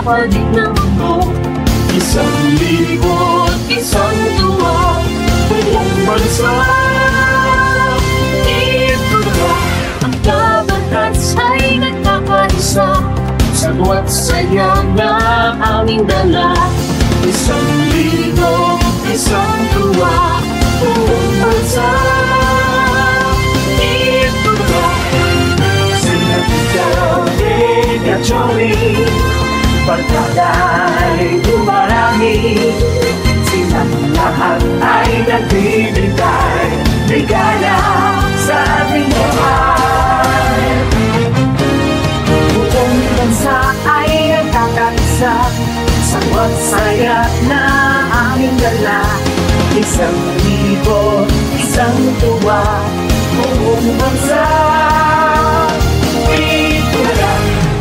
panig ng mundo. Isang libot, isang tuwa, buong bansa. Ito na ang kabatas ay nagkakaisa, sagwat saya na aming dala. Isang libot, isang tuwa, buong bansa. Ito na sila ikaw, Joey, pagkaka'y dumarami, silang lahat ay nagbibigay ligaya sa ating buhay. Buong bansa ay nagkakaisa, sagwat saya na aming dala. Isang libot, isang tuwa, buong bansa.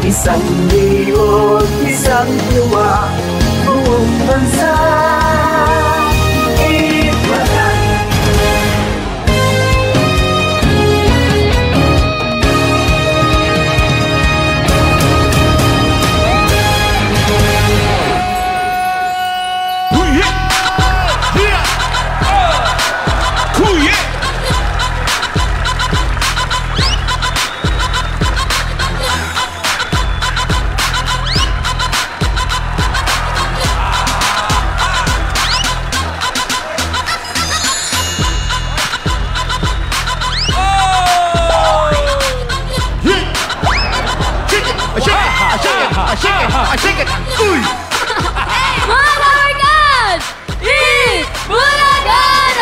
Isang libot, isang tuwa, buong bansa. Ibalan. I shake it! Uy! Mga Dabarkad! Bulagan!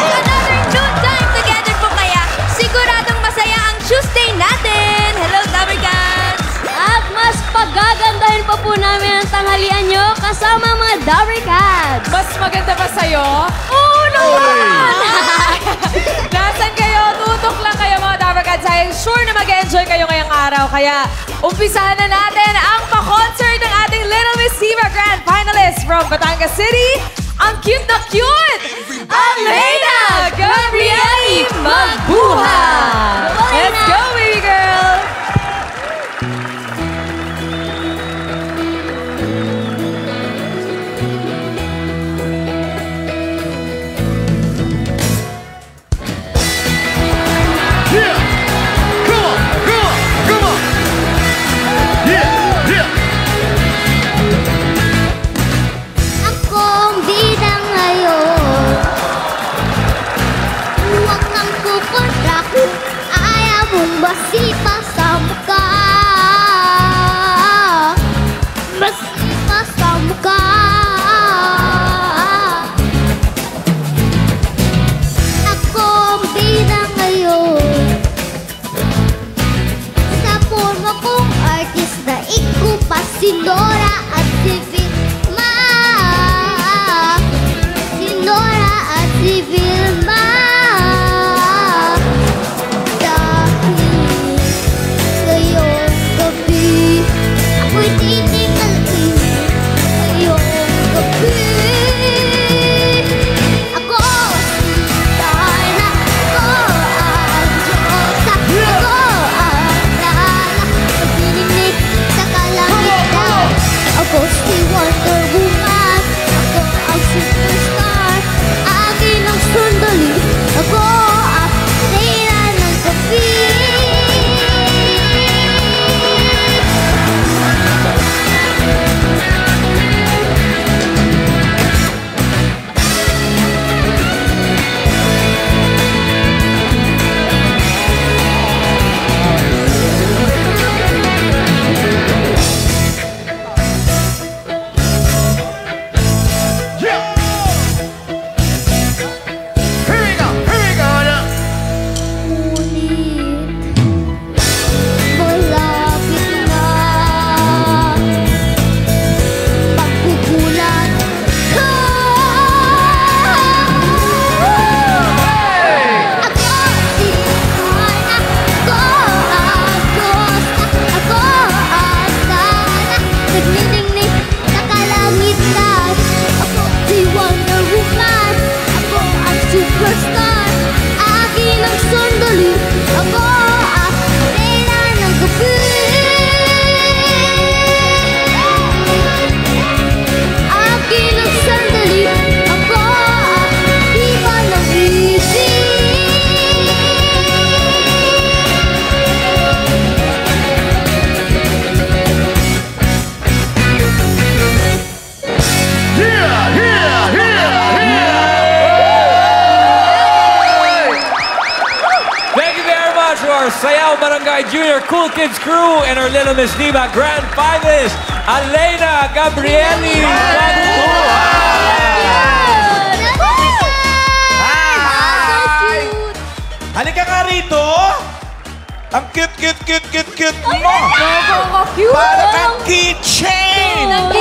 Another June time together po kaya siguradong masaya ang Tuesday natin! Hello, Dabarkads! At mas pagagandahin pa po namin ang tanghalian nyo kasama mga Dabarkads! Mas maganda ba sa'yo? Oo naman! Nasaan kayo? Tutok lang kayo mga Dabarkads. I'm sure na mag-enjoy kayo ngayong araw. Kaya umpisahan na natin ang pa-concert ng ating Little Miss Diva Grand Finalist from Batangas City. Ang cute na cute! Ang Reina Gabrieli Magbuha! Let's go, baby girl! Basipa sa mukha, basipa sa mukha. Ako ang bida ngayon, sa forma kong artista, ikaw pa si Nora at si Vilma, si Nora at si Vilma. Callao Barangay Junior Cool Kids Crew and our Little Miss Diva Grand Finalist, Alena Gabrieli. Halika nga rito. Ang cute mo. Cute! Para kang keychain. Ang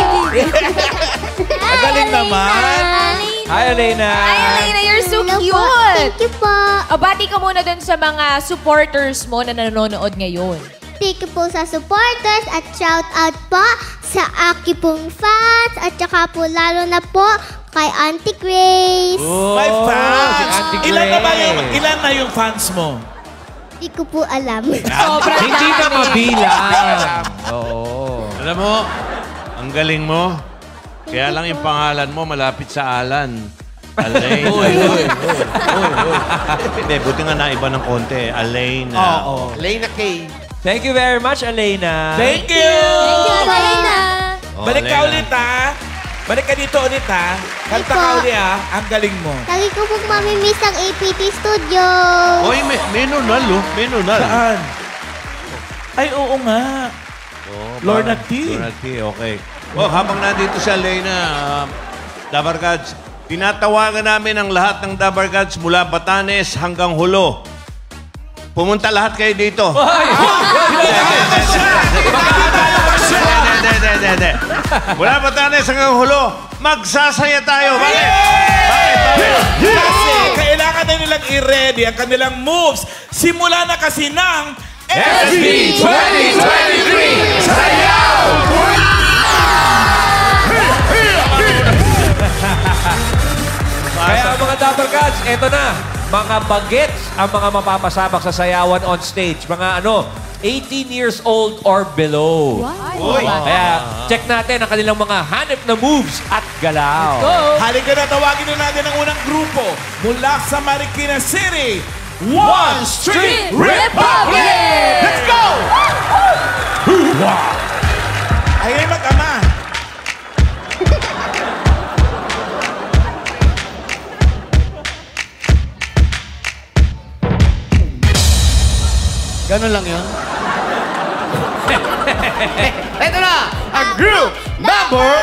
galing naman. Hi, Alena. Hi, Alena, you're so Hello po. cute! Thank you po. Bati ka muna dun sa mga supporters mo na nanonood ngayon. Thank you po sa supporters at shout out po sa aki pong fans at saka po lalo na po kay Auntie Grace. My si fans. Auntie Ilan na yung fans mo? Hindi ko po alam. Sobrang Hindi na dami. mabilang. Oo. Alam mo, ang galing mo. Kaya lang yung pangalan mo malapit sa Alan. Alena. Hindi, buti nga naiba ng konti. Alena. Oo. Lena K. Thank you very much, Alena. Thank you. Alena. Oh, Balik ka Alena. ulit, ha? Balik ka dito ulit, ha? Kanta ka Ito. ulit, ha? Ang galing mo. Lagi ko pong mamimiss ang APT Studio. Oy, may nunal, oh. May nunal. Saan? Ay, oo nga. Oh, Lorna parang- T. Lorna T, okay. Oh, habang nandito si Alena, Dabarkads, tinatawagan namin ang lahat ng Dabarkads mula Batanes hanggang Hulo. Pumunta lahat kayo dito. Hindi. Mula Batanes hanggang Hulo, magsasaya tayo. Bakit? Kasi kailangan na nilang i-ready ang kanilang moves. Simula na kasi ng SB 2023 Sayaw! Kaya mga Dabarkads, eto na. Mga bagets ang mga mapapasabak sa sayawan on stage. Mga 18 years old or below. Kaya check natin ang kanilang mga hanip na moves at galaw. halika na, tawagin na natin ang unang grupo mula sa Marikina City. One Street Republic! Let's go! Ayun mag-ama. Ganun lang yun. Ito na, ang group number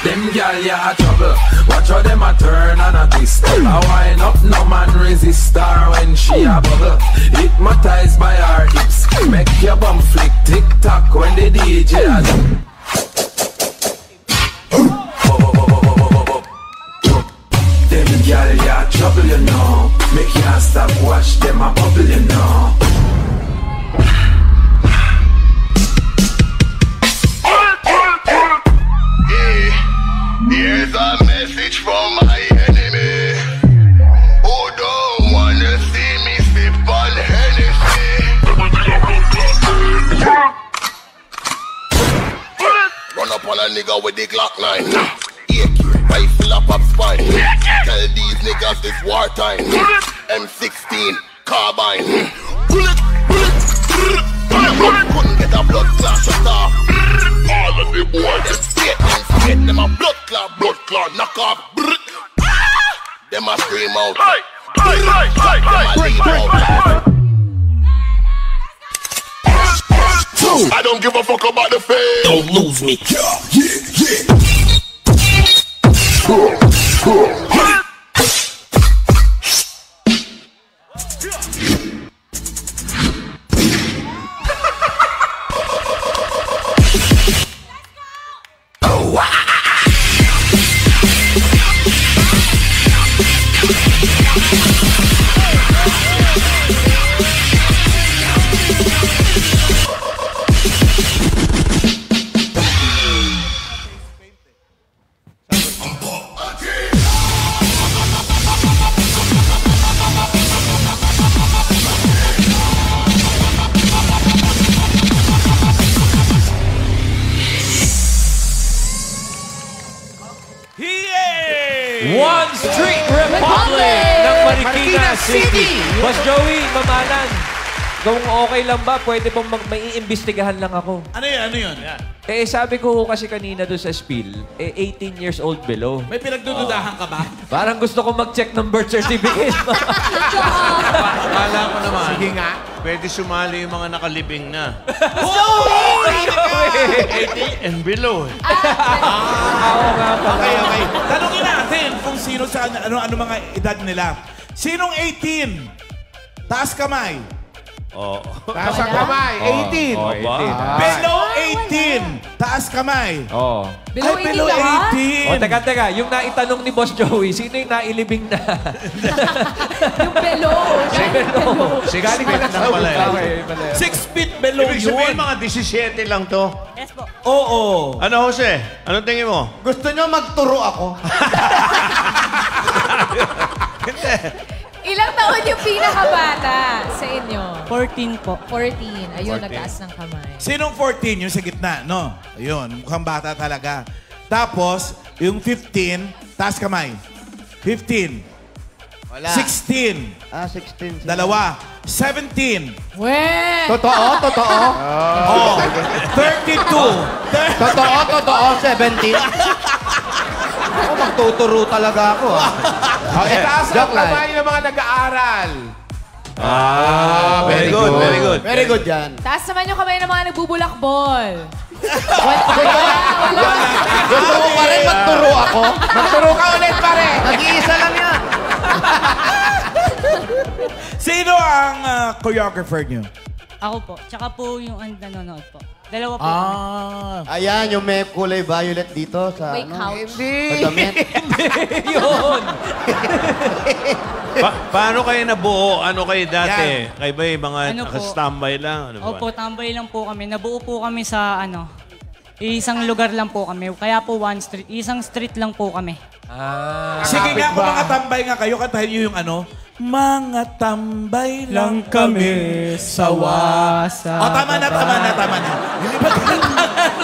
Them gyal ya a trouble. Watch how them a turn and a twist. A wind up, no man resist her when she a bubble. Hypnotized by her hips. Make your bum flick tick tock when the DJ a Them gyal ya trouble, you know. Make you stop watch them a bubble, you know. Here's a message from my enemy who don't wanna see me sip on Hennessy. Run up on a nigga with the Glock 9. AK, rifle up spine. Tell these niggas it's wartime. M16, carbine. Bullet. Couldn't get a blood clot shut off. All of the boys them straight, them a blood clot, knock off. Them a scream out. Them a leave out. I don't give a fuck about the fame. Don't lose me. Yay! One Street Republic ng Marikina City. Boss Joey, mamalan. Kung okay lang ba, pwede pong maiimbestigahan lang ako. Ano yun? Ano yun? Eh, sabi ko kasi kanina doon sa spill, 18 years old below. May pinagdududahan ka ba? Parang gusto ko mag-check ng birth certificate. Akala ko naman. Sige nga. Pwede sumali yung mga nakalibing na. 18 and below. Oo nga pala. Okay. Tanungin natin kung sino sa ano mga edad nila. Sinong 18? Taas kamay. Oo. Taas ang kamay. 18. Oh, 18. Below 18. Taas kamay. Oo. Below Ay, below 18 O, teka. Yung naitanong ni Boss Joey, sino yung nailibing na? Yung below. Galing pa na pala eh. 6 feet below Ibig sabihin yun. mga 17 lang to. Yes po. Oo. Ano, Jose? Anong tingin mo? Gusto nyo magturo ako? Ilang taon yung pinakabata sa inyo? 14 po. 14. Ayun, 14. nagtaas ng kamay. Sinong 14? Yung sa gitna, no? Ayun, mukhang bata talaga. Tapos, yung 15, taas kamay. 15. Wala. 16. 16. Dalawa. 17. Weh! Totoo? Oh. 32. Totoo, 17. Ako, magtuturo talaga ako. Itaas ang kamay ng mga nag-aaral. Very good, very good. Very good yan. Taas naman yung kamay ng mga nagbubulakbol. Gusto mo pa rin magturo ako? Magturo ka ulit pare. Nag-iisa lang yan. Sino ang choreographer niyo? Ako po. Tsaka po yung nanonood po. Dalawa po. Ayan, yung may kulay violet dito sa May couch. sa damit. Yun! Paano kayo nabuo? Ano kayo dati? Yan. Kayo ba yung mga Ano po? nakastambay lang? Ano ba? Opo, tambay lang po kami. Nabuo po kami sa isang lugar lang po kami. Kaya po isang street lang po kami. Sige nga, kung mga tambay nga kayo, kantahin niyo yung ano? Mga tambay lang kami sa wasa. Oh, tama na. Hindi ba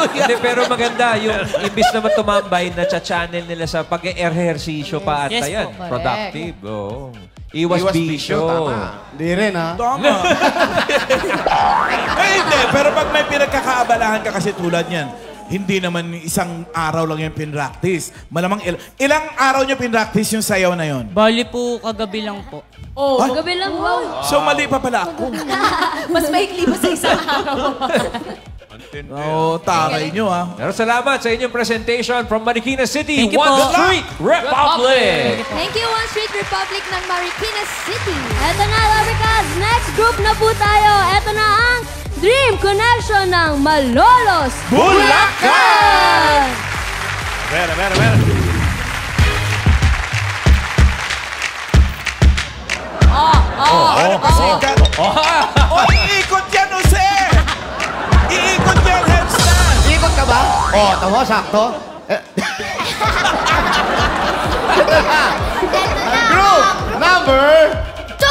Hindi, pero maganda. Yung imbis naman tumambay, na-channel nila sa pag-ehersisyo pa at Yes yan. po. Productive. Oh. Iwas bisyo. Hindi rin, ha? Tama. Hindi, pero pag may pinagkakaabalahan ka kasi tulad yan, hindi naman isang araw lang yung pinractice. Malamang ilang araw nyo pinractice yung sayaw na yon? Bali po, kagabi lang po. Oh, Kagabi lang, wow. So mali pa pala ako. mas maikli pa sa isang araw. Oo, taray nyo ah. Pero salamat sa inyong presentation from Marikina City, Thank you One po. Street Republic. Thank you, One Street Republic ng Marikina City. Eto na, Lovercats. Next group na po tayo. Eto na ang Dream Connection ng Malolos Bulacan! Vera. Ano kasi yan? Oh, iikot yan, Jose! Iikot yan, headstand! Ikot ka ba? Oo, tama, sakto. Group number 2.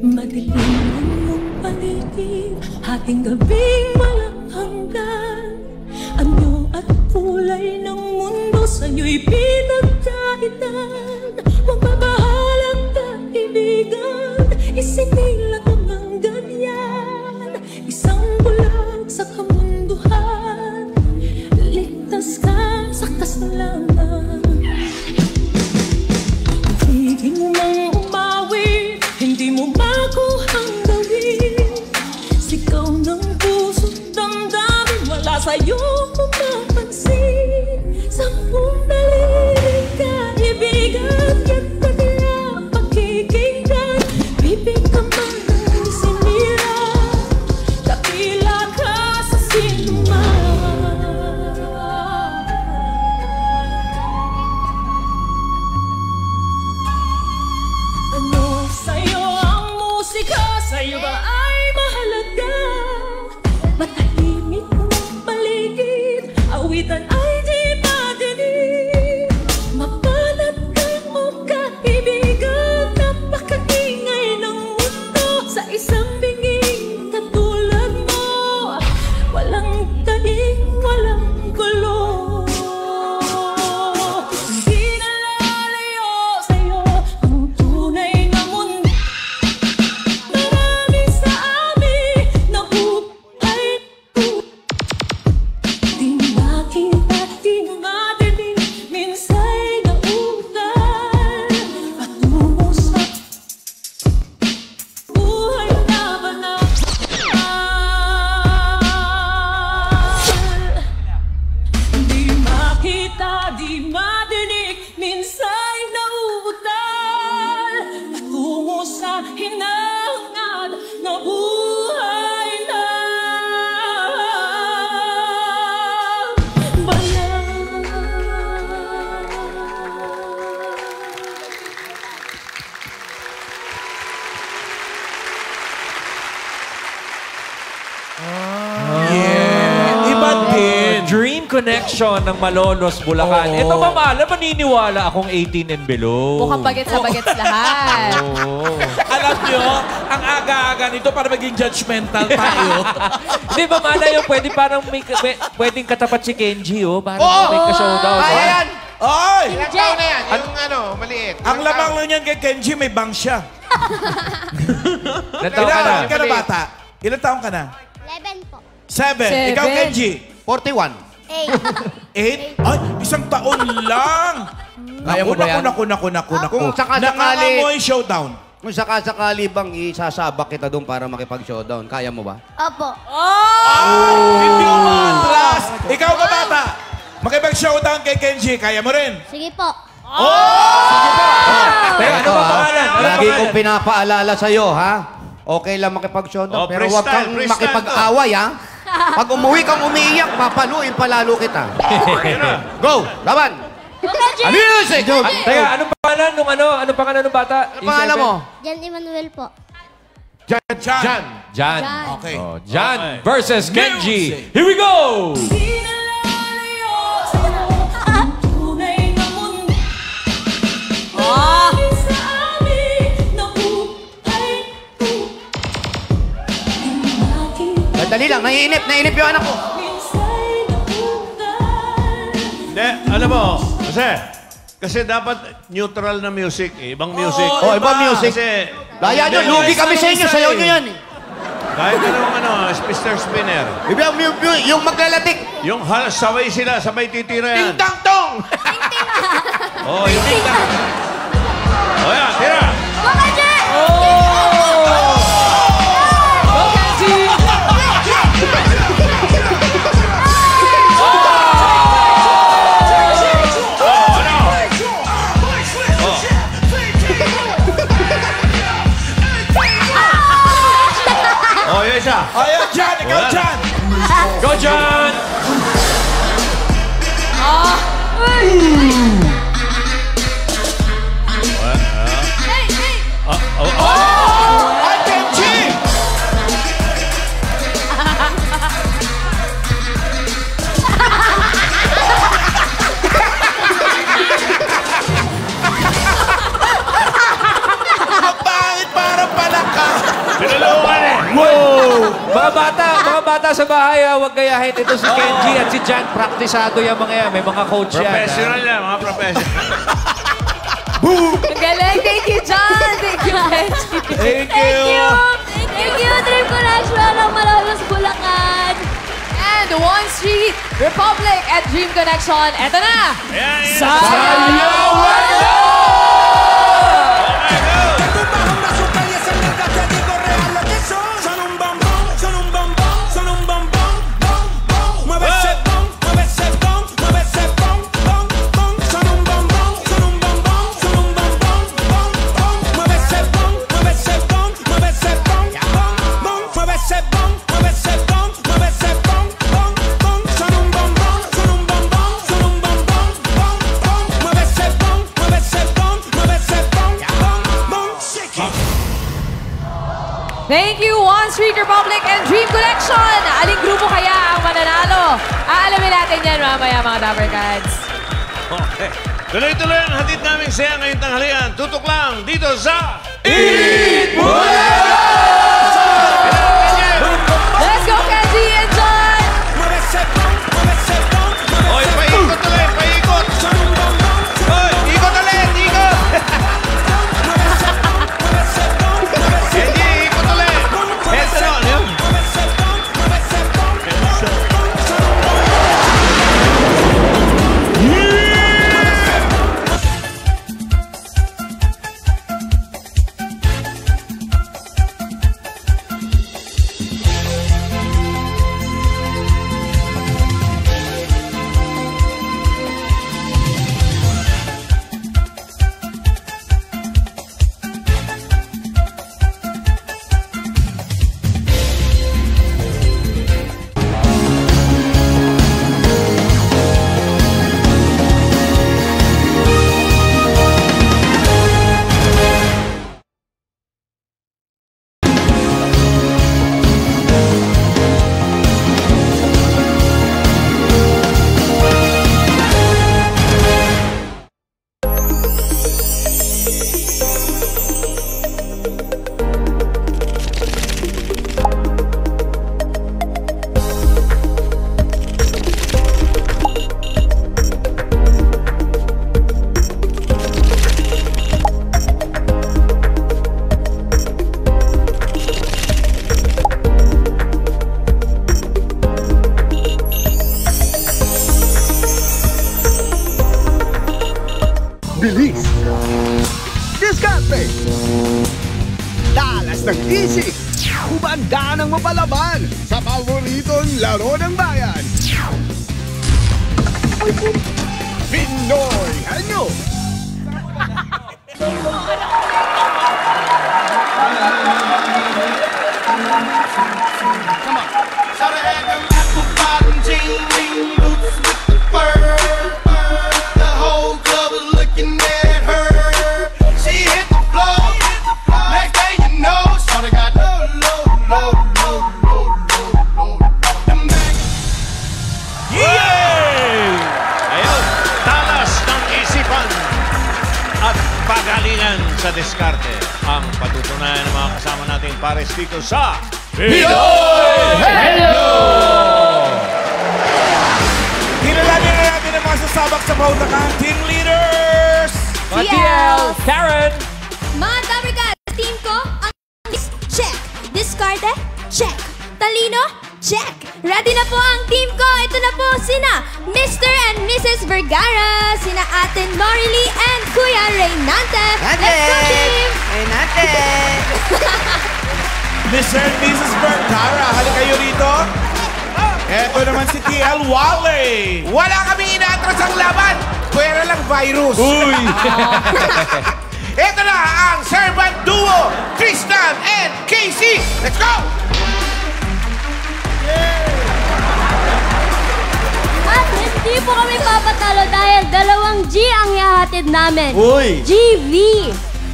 Madilim ang iyong paligid, hating gabing walang hanggan. Anyo at kulay ng mundo sa'yo'y pinagkaitan. Magbabahalang kaibigan, isinilang ang ganyan. Isang bulag sa kamunduhan, ligtas ka sa kasalanan. Tiging mong umawi, hindi mo makuhang gawin. Sigaw ng puso't damdamin, wala sa'yo mapapansin. Sampung nalilig ka, ibigan, yan pa nila pakikinggan. Bibig ka man ang sinira, kapila ka sa sinuman. di madinig, minsa'y nauutal patungo sa hinangad na buhay na bayan. Iba din. Dream Connection ng Malolos, Bulacan. Oo. Ito ba, Mala, maniniwala akong 18 and below. Mukhang bagets sa bagets lahat. Alam nyo, ang aga-aga nito para maging judgmental tayo. Di ba, Mala, yung pwedeng katapat si Kenji, oh. Parang may ka-showdown. Kaya yan. Ay! Ilang taon na yan? Yung maliit. Ang lamang lang yan kay Kenji, may bang siya. Ilan taon ka na? Ilan ka na, bata? Ilan taon ka na? 11 po. 7. Ikaw, Kenji? 41. 8? Ay, isang taon lang. Kaya mo ba yan? Naku. Kung sakasakali- Nangangamoy showdown. Kung sakasakali bang isasabak kita doon para makipag-showdown, kaya mo ba? Opo. Hindi umatras. Ikaw ka, bata? Makipag-showdown kay Kenji, kaya mo rin? Sige po. Teka, ano ba pangalan? Ano Lagi pangalan? kong pinapaalala sa'yo, ha? Okay lang makipag-showdown, Oh, pero huwag kang freestyle makipag-away, ha? Pag umuwi kang umiiyak, papaluin palalo kita. Go! Laban! Music! Go! Teka, anong pangalan nung ano? Anong pangalan ng bata? Ano pangalan mo? Jan Emmanuel po. Jan. Jan. Okay. Oh, Jan versus Kenji. Here we go! Di nalalayo sa'yo ang tunay na mundo. Lagi sa amin na buhay ko. Dali lang, naiinip yung anak ko. Minsa'y nauutal. Hindi, alam mo, kasi dapat neutral na music, eh. Ibang music. Oh, ibang music. Kasi, Daya nyo, lugi kami sa inyo, sayaw nyo yan. kahit anong Mr. Spinner, Yung maglalatik. yung sabay sila, sabay titira yan. Ting-tang-tong! Oh, yung ting-tang. Oh, yan, tira. Oh, yung isa. Ayan, Jan. Ikaw, Wala. Jan. Go, Jan! Ay, Kenji! Ang pangit parang palaka. Pinulungan eh. Mga bata sa bahay, huwag gayahin. Ito si Kenji at si Jan. Praktisado yung mga yan. May mga coach yan. Professional yan, mga professional. Ang galing. Thank you, John. Thank you, Kenji. Thank you. Thank you, Dream Connection ng Malolos, Bulacan. And One Street Republic at Dream Connection. Eto na. Ayan, ayan. Sayawan na! Thank you, One Street Republic and Dream Collection. Aling grupo kaya ang mananalo? Aalamin natin yan mamaya, mga Dapper Cats. Okay. Tuloy-tuloy ang hatid namin saya ngayong tanghalian. Tutok lang dito sa... Let's go, Kenji and John! Oy, paikot tuloy, paikot! Oy, ikot ulit, ikot! Kenji, ikot ulit! Heads on, yun! bilis. Diskarte. Talas ng isip. Humanda ng mapalaban sa paboritong laro ng bayan. Pinoy Hanyo. Pagalingan sa diskarte ang patutunayan ng mga kasama nating pares dito sa Pinoy Hello! Kilalanin na natin ang mga sasabak sa pautakan team leaders! TL, Karen! Mga Dabarkads, team ko, ang check. Diskarte, check. Talino, check. Ready na po ang team ko. Ito na po sina Mr. and Mrs. Vergara, sina Ate Norily and Kuya Reynante. Let's go, team! Reynante! Mr. and Mrs. Vergara, halika kayo rito. Eto naman si TL Wally. Wala kami inaatras ang laban. Pwera lang virus. Uy! Ito na ang servant duo, Tristan and Casey. Let's go! At hindi po kami papatalo dahil 2 G ang ihahatid namin. Uy! GV.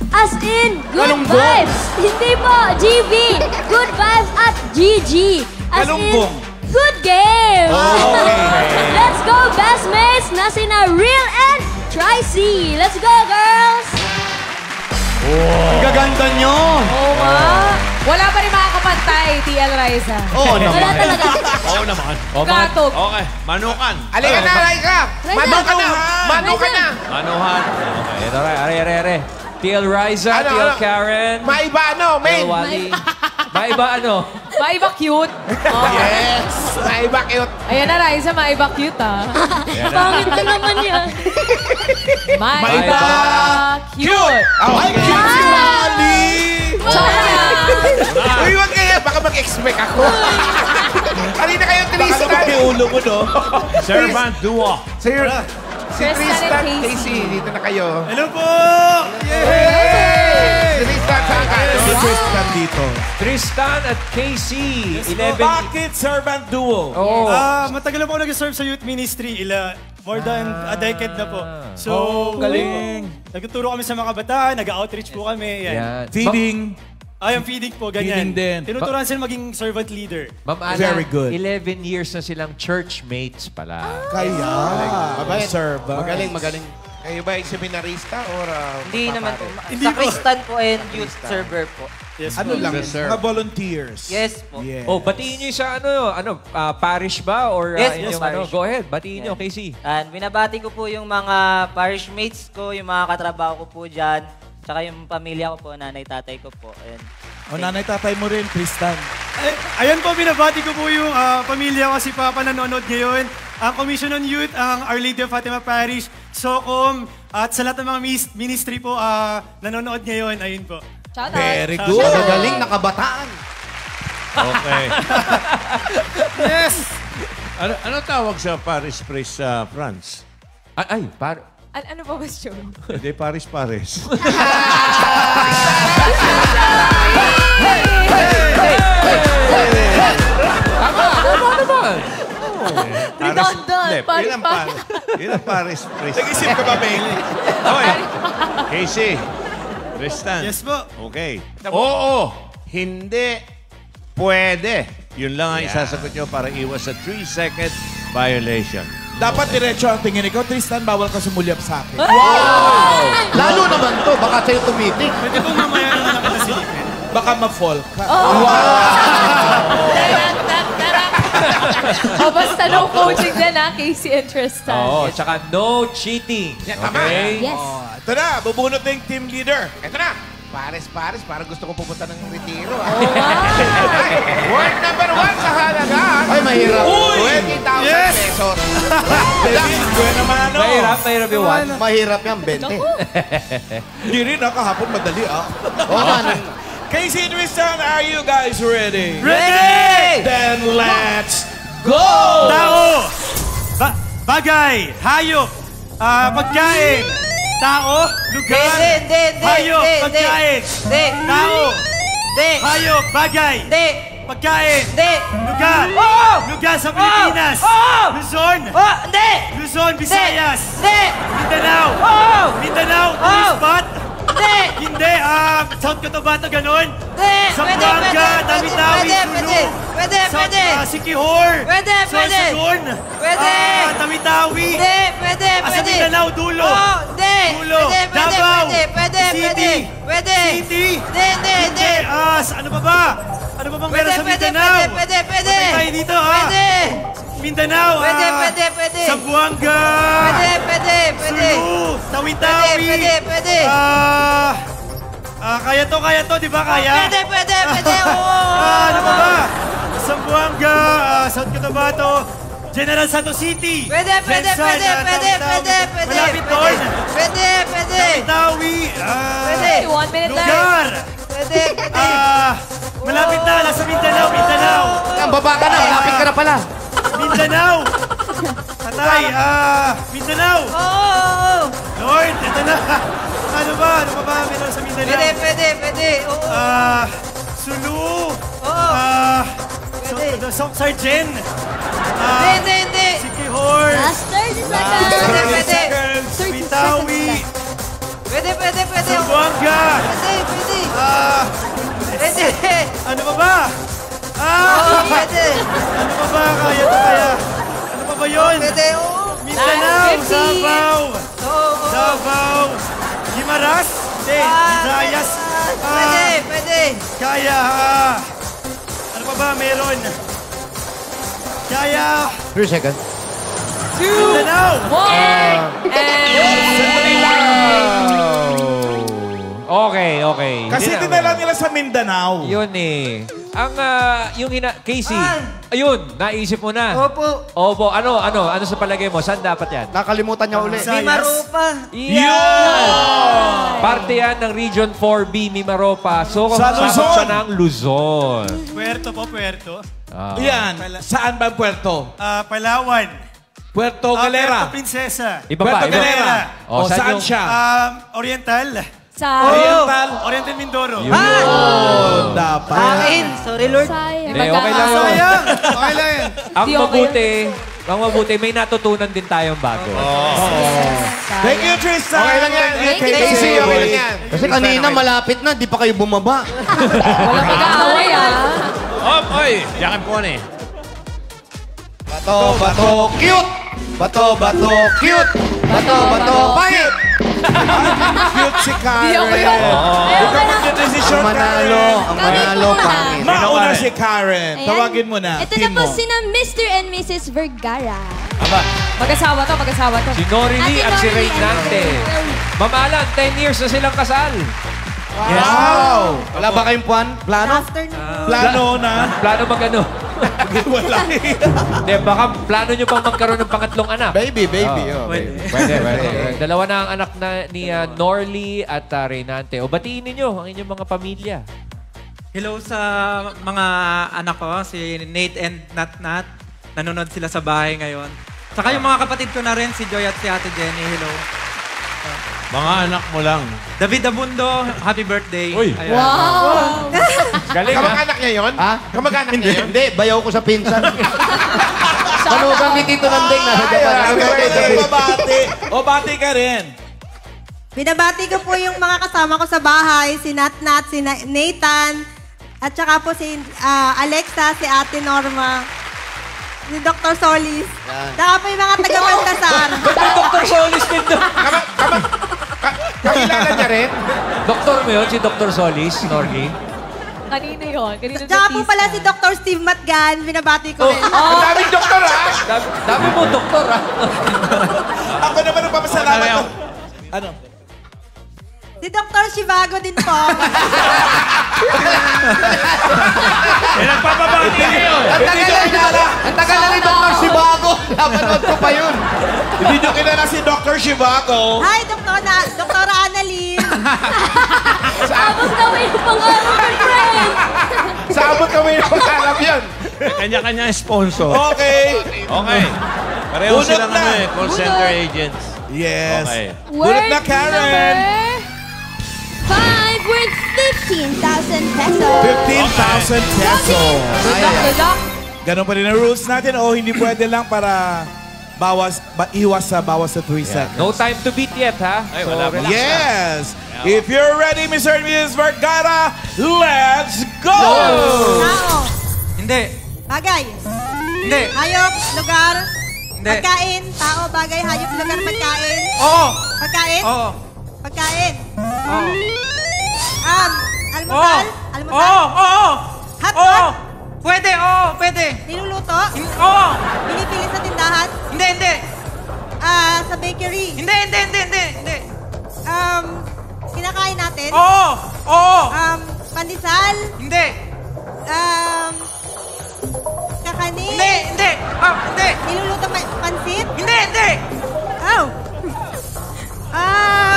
As in, good Galunggong. vibes. Hindi po, GV. Good vibes at GG. As Galunggong. in, good game. Let's go, best mates na sina Real and Tricy. Let's go, girls. Ang gaganda nyo. Oo nga. Wala pa rin makakapantay, TL Raisa. Oo Wala naman. talaga. Oo naman. Katog. Okay, manukan. Alika na, Raika. Mano ka na. Mano ka na. Manuhan. Okay. Ito, are. TL Riza, Ano, TL ano? Karen, Maiba ano, TL main. Wally. Maiba ano? Maiba cute. Oh. Yes. Maiba cute. Ayan na, Raisa, maiba cute ah. Pangit na naman yan. Maiba cute. Ay, cute si Wally! Uy, wag kayo. Baka mag-expect ako. Halina kayo, Baka naman Tristan. may ulo mo, no? Servant duo. Si Tristan Tristan, and Casey. Casey, dito na kayo. Hello po! Yay! Tristan, saan ka? Si Tristan dito. Tristan at Casey. 11. Bakit servant duo? Oh. Matagal na po ako nag-serve sa youth ministry. More than a decade na po. So, galing. nagtuturo kami sa mga kabataan, nag-outreach po kami. Yan. Yan. Feeding. Yung feeding po, ganyan. Feeding din. Tinuturuan sila maging servant leader. Ma'am Ana, Very good. 11 years na silang church mates pala. Kaya. Mabait. Servant. Magaling. Kayo ba yung seminarista or... Hindi naman po. Hindi Sa po. Christian po and youth server po. Yes, Ano po. lang, Sir. mga volunteers. Yes po. Yeah. Oh, batiin niyo sa parish ba? Or Yes, inyong yes, parish. Go ahead, batiin niyo, Yeah. Casey. And binabati ko po yung mga parish mates ko, yung mga katrabaho ko po dyan, tsaka yung pamilya ko po, nanay, tatay ko po. And O nanay tatay mo rin, Tristan. Ayan po, binabati ko po yung pamilya ko, si Papa nanonood ngayon. Ang Commission on Youth, ang Our Lady of Fatima Parish, SOCOM, at sa lahat ng mga ministry po nanonood ngayon. Ayun po. Shout out. Very good. Magagaling na kabataan. Okay. Yes! Ano tawag sa Paris Priest sa France? Ano ba question? Hindi, Paris. Ano naman? Redundant. Yun ang Paris Priest. Nag-isip ka ba, Beng? Okay. Casey. Tristan. Yes po. Okay. Oo. Hindi. Pwede. Yun lang ang isasagot nyo para iwas sa 3-second violation. Dapat diretso ang tingin. Ikaw, Tristan, bawal ka sumulyap sa akin. Lalo naman to, baka sa'yo tumitik. Pwede po mamaya na lang kita silipin. Baka ma-fall ka. Basta no coaching din ha, Casey and Tristan. Oo, tsaka no cheating. Okay? Yes. Ito na, bubunot na yung team leader. Ito na. Pares, parang gusto ko pupunta ng retiro. Word number 1 sa halaga. Ay, mahirap. 20,000 pesos. Mahirap yung one. Mahirap yan, 20. Hindi rin, kahapon madali Casey and Tristan, are you guys ready? Ready! Then let's go! Tao! Bagay! Hayop! Pagkain! Tao! Lugar! Hayop! Pagkain! Tao! Hayop! Bagay! Pagkain! Lugar! Lugar sa Pilipinas! Luzon! Luzon, Visayas! Mindanao! Mindanao! Spot! Hindi! South Cotabato, ganon? Zamboanga, Tawi-Tawi, Sulu. Sikihor. Sorsogon. Tawi-Tawi. Sa Mindanao, Dulo. Dulo. Davao. City. Hindi. Ano pa ba? Ano pa bang meron sa Mindanao? Pwede tayo dito, Mindanao. Pwede. Zamboanga. Sulu. Tawi-Tawi. Kaya to, di ba kaya? Pwede. Ano pa ba? Zamboanga, South Cotabato, General Santos City. Pwede. Malapit doon. Pwede. Tawi-Tawi. 1 minute left. Lugar. Pwede. Malapit na, nasa Mindanao. Ang baba ka na, malapit ka na pala. Mindanao. Patay, Mindanao. Lord, ito na. Ano ba meron sa Mindanao? Pwede. Sulu. Sok Sargent. Hindi. Sikihor. Last 30 seconds. Pwede. Bitawi. Pwede. Zamboanga. Pwede. Ano pa ba? Pwede. Ano pa ba? Kaya. Ano pa ba yun? Pwede. Mindanao. Davao. Guimaras. Hindi. Visayas. Pwede. Kaya. Ano pa ba meron? Kaya. 3 seconds. Mindanao. Okay. Kasi dinala nila sa Mindanao. Yun eh. Casey, ayun, naisip mo na. Opo. Ano sa palagay mo? Saan dapat yan? Nakalimutan niya uli. Mimaropa. Parte yan ng Region 4B, Mimaropa. So, Sa kasama Luzon. siya ng Luzon. Puerto. Yan. Saan ba ang puerto? Palawan. Puerto Galera. Puerto Princesa. Iba pa. Puerto Galera. O, Saan yung- siya? Oriental. Oriental Mindoro. Dapat. Akin. Sorry, Lord. Hindi, okay lang yun. Okay lang yan. Ang mabuti, may natutunan din tayong bago. Thank you, Tristan. Okay lang yan. Thank you, Casey, Tristan. okay lang yan. Kasi kanina malapit na, di pa kayo bumaba. Walang mag-aaway, Oy! Yakin po na eh. Bato, cute! Bato, cute! Bato, fight! Cute si Karen. Ang manalo, pangit. Mauna si Karen. Ayan. Tawagin mo na. Ito Team na po mo. sina Mr. and Mrs. Vergara. Mag-asawa to. Si Nori Lee at si Nori Ray and Nante. Ma'am Alan, 10 years na silang kasal. Wow! Wala ba kayong plano? Plano mag-ano? Wala. Hindi, baka plano nyo pang magkaroon ng pangatlong anak. Baby. Pwede. Dalawa na ang anak ni Norly at Reynante. O batiin ninyo ang inyong mga pamilya. Hello sa mga anak ko, si Nate and Nat. Nanonood sila sa bahay ngayon. Saka yung mga kapatid ko na rin, si Joy at si Ate Jenny. Hello. Mga anak mo lang. David Abundo, happy birthday. Uy. Ayan. Wow! Galing, ha? Kamag-anak niya yun? Ha? Kamag-anak niya yun? Hindi, bayaw ko sa pinsan. Manugang ni Tito Nandeng na. Bati ka rin. Binabati ko po yung mga kasama ko sa bahay, si Nat, si Nathan, at saka po si Alexa, si Ate Norma, si Dr. Solis. Saka po yung mga taga-Baltasar. Dr. Solis din doon. Kakilala niya rin? Doktor mo yun, si Dr. Solis, Norly. Kanino yun? Kanino Tsaka po pala si Dr. Steve Matgan, binabati ko rin. Ang daming doktor, ha? Dami mo, doktor, ha? Ako naman ang papasalamat ko. Ano? Si Dr. Shivago din po. Nagpapabati kayo. Ang tagal na ni Dr. Shivago. Napanood ko pa yun. Hindi nyo kilala si Dr. Shivago. Hi, Dr. Annalyn. Abot kami yung pangarap ng friend. Sabot kami yung pangarap yan. Kanya-kanya sponsor. Okay. Okay. Pareho Bunot silang na. call center agents. Yes. Okay. Bunot na, Karen. 5 with 15,000 pesos. 15,000 pesos. Good luck. Ganon pa rin ang rules natin. O hindi pwede lang para iwas sa 3 seconds. No time to beat yet, ha? Ay, wala pa. relax lang. Yes. If you're ready, Mr. and Mrs. Vergara, let's go! Tao. Hindi. Bagay. Hindi. Hayop, lugar. Hindi. Pagkain. Tao, bagay, hayop, lugar, pagkain. Oo. Pagkain. Oo. Pagkain. Oo. Almusal. Almusal. Oo. Oo. Hotdog. Oo. Pwede. Oo. Pwede. Niluluto. Oo. Pinipili sa tindahan. Hindi. Hindi. Sa bakery. Hindi. Hindi. Hindi. Hindi. Hindi. Kinakain natin. Oo. Oo. Pandesal. Hindi. Kakanin. Hindi. Hindi. Hindi. Niluluto pansit. Hindi. Hindi. Oh.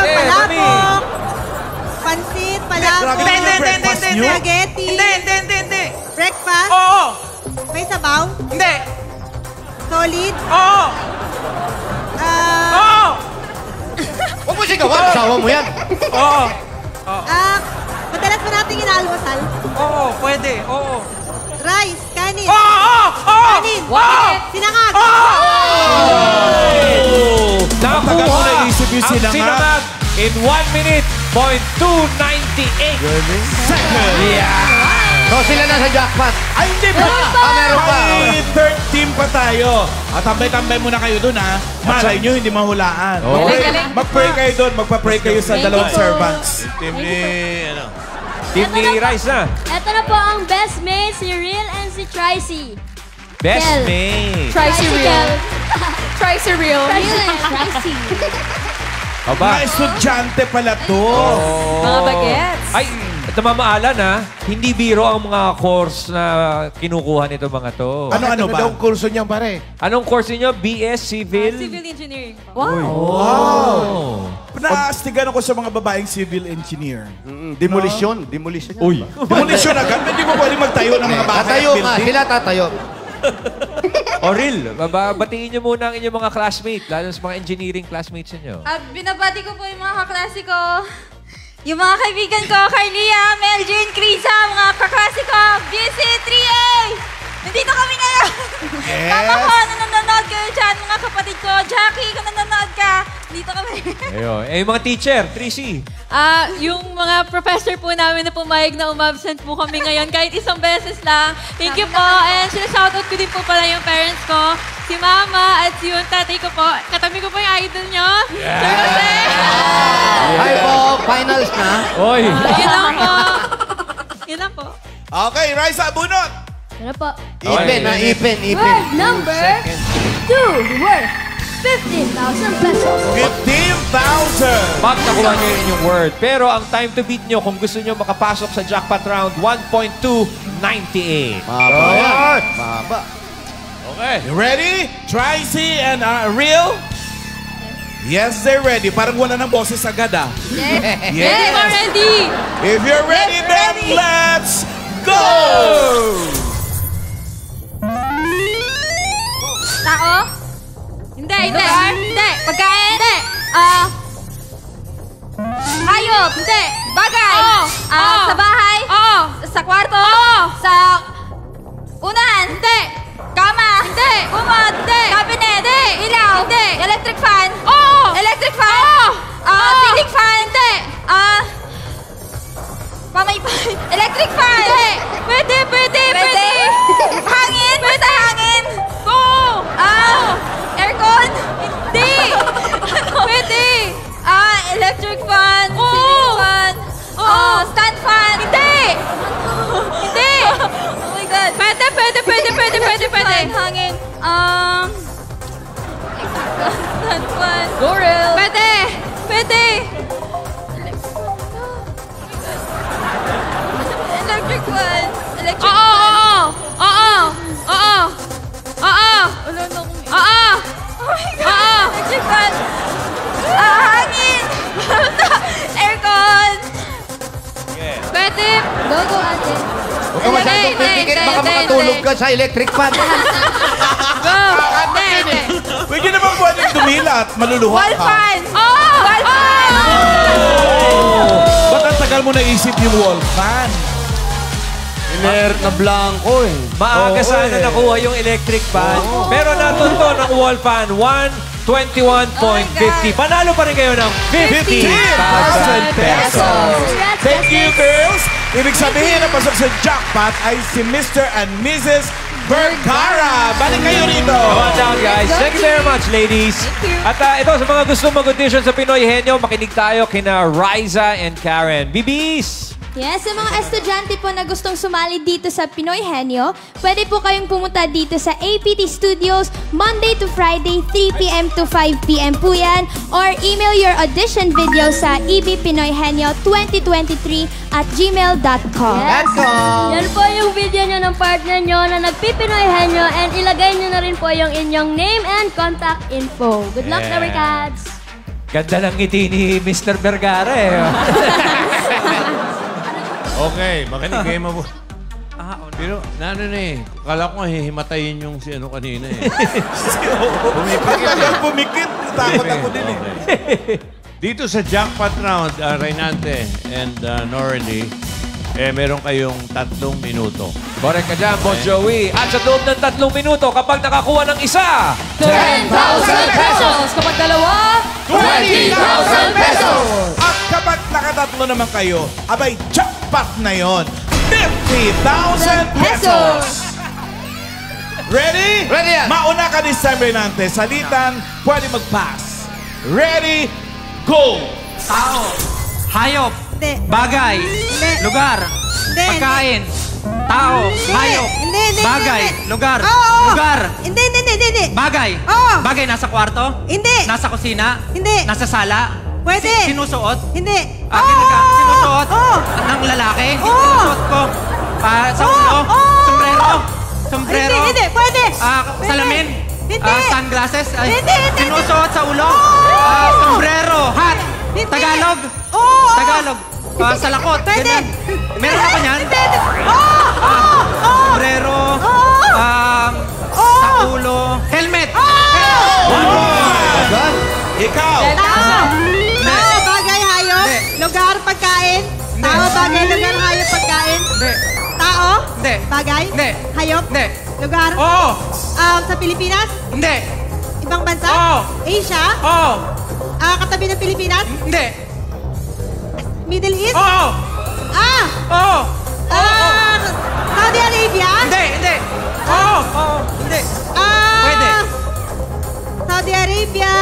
Palabok. Pansit, palabok. Hindi. Hindi. Hindi. Hindi. Hindi. Spaghetti. Hindi. Hindi. Hindi. Hindi. Breakfast. Oo. May sabaw. Hindi. Solid. Oo. Oo. Huwag mo sigawan. Asawa mo yan. Oo. Madalas ba natin inaalmusal? Oo. Pwede. Oo. Rice, kanin. Oo. Oo. Kanin. Oo. Sinangag. Matagal mo Nakuha naisip yung ang sinangag. sinangag in 1 minute, .298 seconds. Yeah. So sila na sa jackpot. Ay, hindi pa. Meron pa. May third team pa tayo. At tambay-tambay muna kayo dun, ha? Malay nyo, hindi mahulaan. Mag-pray kayo dun. Magpa-pray kayo sa dalawang servants. Team ni, ano? Team ni Rice na. Ito na po ang best mate, si Real and si Tricey. Best Kel. mate. Try si real. Try si real. Real and Tricey. Aba. Mga estudyante pala to. Mga bagets. Ay, ito mamaalan, ha? Hindi biro ang mga course na kinukuha nito mga to. Ano ba? Anong kurso niyan, pare? Anong course niyo? BS Civil? Civil engineering. Wow. Naastigan ako sa mga babaeng civil engineer. Demolition. Demolition yan. Uy. Demolition agad. Hindi mo pwede magtayo ng mga bahay at Tatayo nga. building. Sila tatayo. O Real, babatiin niyo muna ang inyong mga classmates, lalo sa mga engineering classmates niyo. Binabati ko po yung mga kaklase ko. Yung mga kaibigan ko, Carlia, Meljin, Krisa, mga kaklase ko, BC 3A! Nandito kami ngayon! Yes! Mama ko, nanonood kayo dyan, mga kapatid ko. Jackie, kung nanonood ka, dito kami. Ayun. Eh, yung mga teacher, 3C. Yung mga professor po namin na pumayag na umabsent po kami ngayon kahit isang beses lang. Thank you po. And sinashoutout ko din po pala yung parents ko. Si Mama at yung tatay ko po. Katabi ko po yung idol nyo. Sir Jose! Hi po. Finals na. Oy! Yun lang po. Yun lang po. Okay, Raisa, bunot! Ano po? Ipin na, ipin. Word number 2. Worth 15,000 pesos. 15,000! Pag nakuha niyo yun yung word. Pero ang time to beat niyo, kung gusto niyo makapasok sa jackpot round, 1.298. Maba yan. Maba. Okay. You ready? Tracy and Real? Yes, they're ready. Parang wala ng boses agad, ah. Yes. Yes. We're ready. If you're ready, then let's go! Tao? Hindi, hindi. Hindi. Pagkain? Hindi. Hayop? Hindi. Bagay? Sa bahay? Sa kwarto? Sa unahan? Hindi. Kama? Hindi. Kumot? Hindi. Cabinet? Hindi. Ilaw? Hindi. Electric fan? Electric fan? Ceiling fan? Hindi. Pamaypay? Electric fan? Hindi. Pwede. Hangin? Pwede hangin? Aircon? Hindi. Pwede. Electric fan? Ceiling fan? Stand fan? Hindi. Hindi. Oh my God. Pwede. Hangin. Stand fan. Go real. Pwede. fan. Electric Oo, fan. oo, oo, oo, oo, Wala na akong... oo, Oh my God. oo. Electric fan. Hangin. Aircon. Pwede. Go, go, ate. Huwag ka masyadong pipikit, baka makatulog ka sa electric fan. Go. Hindi. Pwede naman pwedeng dumila at maluluha Wall ka. fan. Oh! Wall fan. Ba't ang tagal mo naisip yung wall fan? Inert na blanco eh. Maaga sana nakuha yung electric fan. Pero natunto ng wall fan, 121.50. Panalo pa rin kayo ng 50,000 pesos. Thank you, girls. Ibig sabihin na pasok sa jackpot ay si Mr. and Mrs. Vergara. Balik kayo rito. Come on down, guys. Thank you very much, ladies. At ito, sa mga gusto mag-audition sa Pinoy Henyo, makinig tayo kina Riza and Karen. BBs! Yes, sa mga estudyante po na gustong sumali dito sa Pinoy Henyo, pwede po kayong pumunta dito sa APT Studios Monday to Friday, 3 p.m. to 5 p.m. po yan. Or email your audition video sa ebpinoyhenyo2023@gmail.com. Yan po yung video nyo ng partner nyo na nagpipinoy henyo and ilagay nyo na rin po yung inyong name and contact info. Good luck, Yeah. Lover Cats! Ganda ng ngiti ni Mr. Vergara eh. Okay, makinig kayo mabuti. Pero, ano na eh, kala ko hihimatayin yung si ano kanina eh. Pumikit. Takot ako din eh. Dito sa jackpot round, Reynante and Norly, meron kayong 3 minuto. Correct ka dyan, Boss Joey. At sa loob ng 3 minuto, kapag nakakuha ng isa, 10,000 pesos. Kapag dalawa, 20,000 pesos! At kapag nakatatlo naman kayo, abay, jackpot na yon. 50,000 pesos! Ready? Ready yan. Mauna ka ni Sam Reynante. Salitan, pwede mag-pass. Ready? Go! Tao. Hayop. Hindi. Bagay. Hindi. Lugar. Hindi. Pagkain. Tao. Hindi. Hayop. Hindi. Bagay. Hindi. Lugar. Oo. Lugar. Hindi. Bagay. Oo. Bagay nasa kwarto. Hindi. Nasa kusina. Hindi. Nasa sala. Pwede. Sinusuot. Hindi. Sinusuot Oo. ng lalaki. Oo. Sinusuot ko. Sa ulo. Sombrero. Sombrero. Hindi. Pwede. Salamin. Hindi. Sunglasses. Hindi. Sinusuot sa ulo. Sombrero. Hat. Tagalog. Oo. Tagalog. Sa lakot. Pwede. Ganyan. Meron ako niyan. Hindi. Sombrero. Sa ulo. Helmet. Ikaw. Tao, bagay, hayop. Lugar, pagkain. Tao, bagay, lugar, hayop, pagkain. Hindi. Tao, Hindi. bagay, Hindi. hayop, Hindi. lugar. Oo. Sa Pilipinas, Hindi. ibang bansa, Oo. Asia, Oo. katabi ng Pilipinas, Hindi. Middle East, Oo. Oo. Saudi Arabia, Hindi. Hindi. Oo. Oo. Hindi. Pwede. Saudi Arabia,